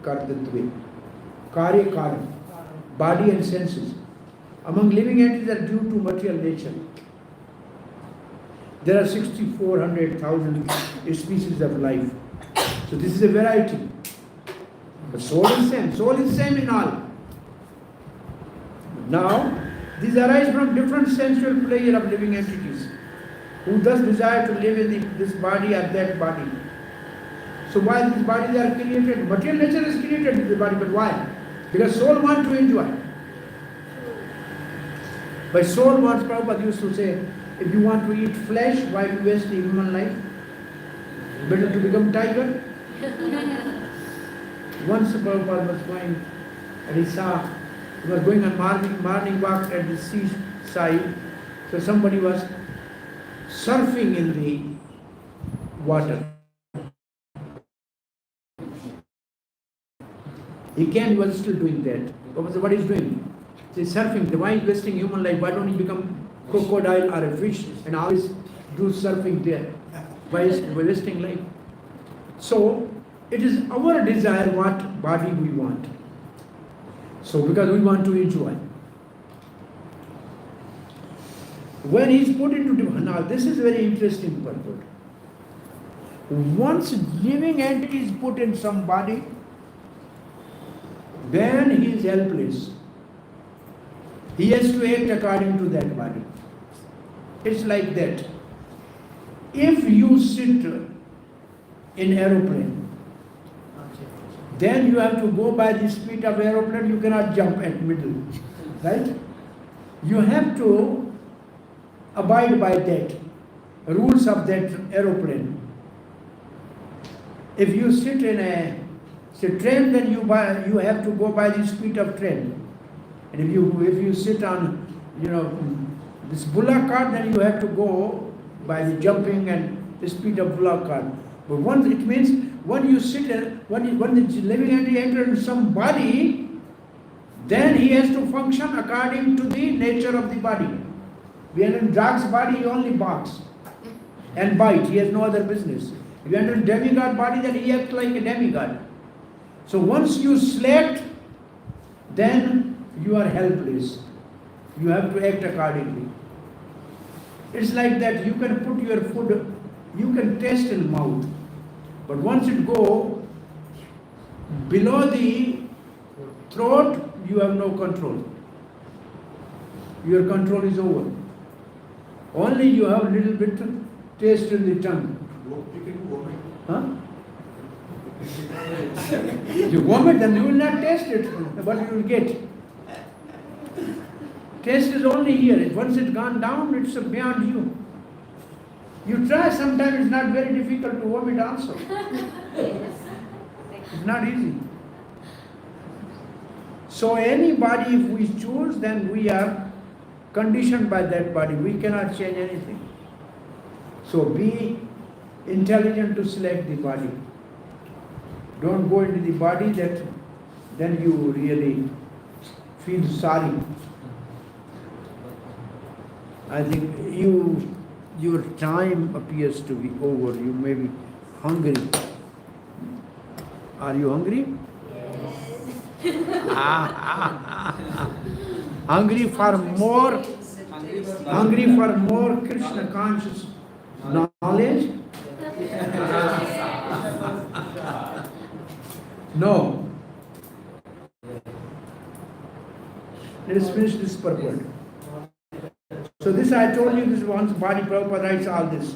kartatve. Karya karan. Body and senses. Among living entities are due to material nature. There are 6,400,000 species of life. So this is a variety. But soul is same. Soul is same in all. Now, these arise from different sensual pleasure of living entities, who thus desire to live in this body or that body. So why these bodies are created? Material nature is created in the body, but why? Because soul wants to enjoy. By soul wants, Prabhupada used to say, if you want to eat flesh, why you waste the human life? Better to become tiger. Once Prabhupada was going and he was going on morning walk at the seaside. So somebody was surfing in the water. He was still doing that. What he's doing? He's surfing. Why is wasting human life? Why don't he become crocodile or a fish and always do surfing there? Why is wasting life? So it is our desire what body we want. So because we want to enjoy. When he's put into now this is very interesting purport. Once living entity is put in some body, then he is helpless. He has to act according to that body. It's like that. If you sit in aeroplane, then you have to go by the speed of aeroplane, you cannot jump at middle. Right? You have to abide by that, rules of that aeroplane. If you sit in a train, then you have to go by the speed of train. And if you sit on this bullock cart, then you have to go by the jumping and the speed of bullock cart. But it means when you sit when the living entity enters some body, then he has to function according to the nature of the body. We enter in dog's body, he only barks and bite. He has no other business. If you enter in demigod body, then he acts like a demigod. So once you slept, then you are helpless. You have to act accordingly. It's like that. You can put your food, you can taste in mouth, but once it go below the throat, you have no control. your control is over. Only you have little bit taste in the tongue. Huh? You vomit, then you will not taste it, but you will get. Taste is only here. Once it's gone down, it's beyond you. You try, sometimes it's not very difficult to vomit also. It's not easy. So any body, if we choose, then we are conditioned by that body. We cannot change anything. So be intelligent to select the body. Don't go into the body that then you really feel sorry. I think your time appears to be over. You may be hungry. Are you hungry? Hungry for more Krishna conscious knowledge? No. Let us finish this purport. So this I told you, this once body Prabhupada writes all this.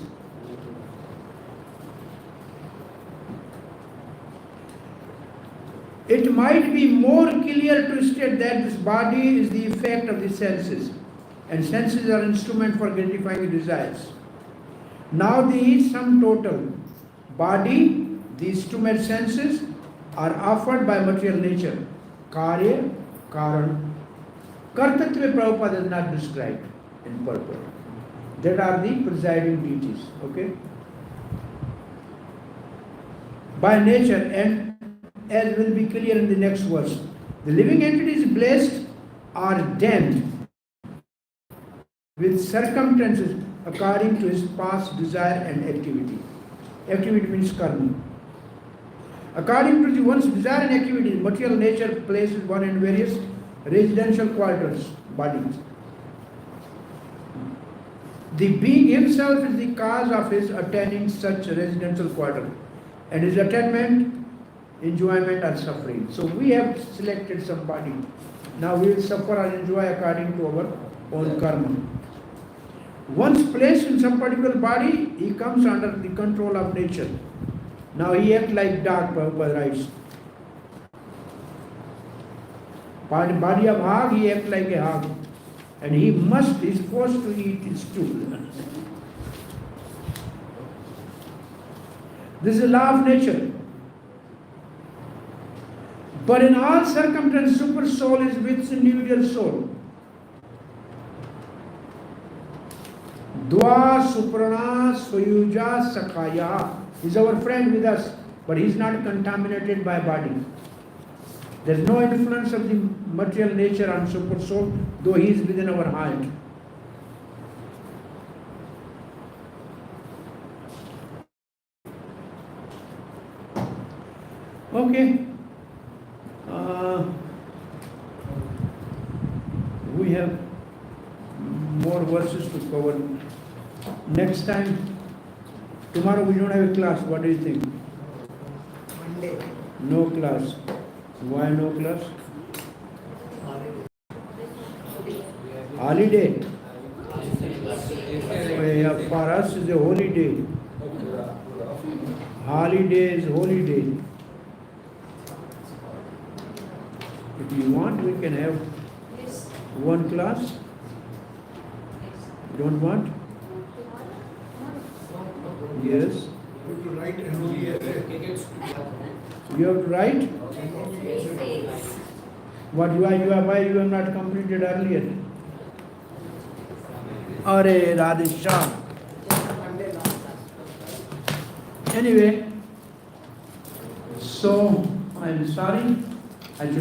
It might be more clear to state that this body is the effect of the senses, and senses are instrument for gratifying desires. Now the sum total, body, the instrument senses, are offered by material nature. Karya, Karan. Kartatva Prabhupada is not described in purport. That are the presiding deities. Okay? By nature, and as will be clear in the next verse, the living entities blessed are damned with circumstances according to his past desire and activity. Activity means karma. According to the one's desire and activity, material nature places one in various residential quarters, bodies. The being himself is the cause of his attaining such residential quarter, and his attainment, enjoyment or suffering. So we have selected somebody. Now we will suffer or enjoy according to our own karma. Once placed in some particular body, he comes under the control of nature. Now he acts like dog, Prabhupada writes. Body of hog, he acts like a hog. And he is forced to eat his stool. This is the law of nature. But in all circumstances, super soul is with individual soul. Dwa Suprana Swayuja Sakhaya is our friend with us, but he is not contaminated by body. There is no influence of the material nature on super soul, though he is within our heart. Okay. We have more verses to cover. Next time, tomorrow we don't have a class. What do you think? Monday. No class. Why no class? Holiday. Yeah, for us is a holy day. Holiday is holy day. If you want, we can have one class. Don't want? Yes. You have to write? What why you have not completed earlier? Are Radhisha. Anyway, so I'm sorry.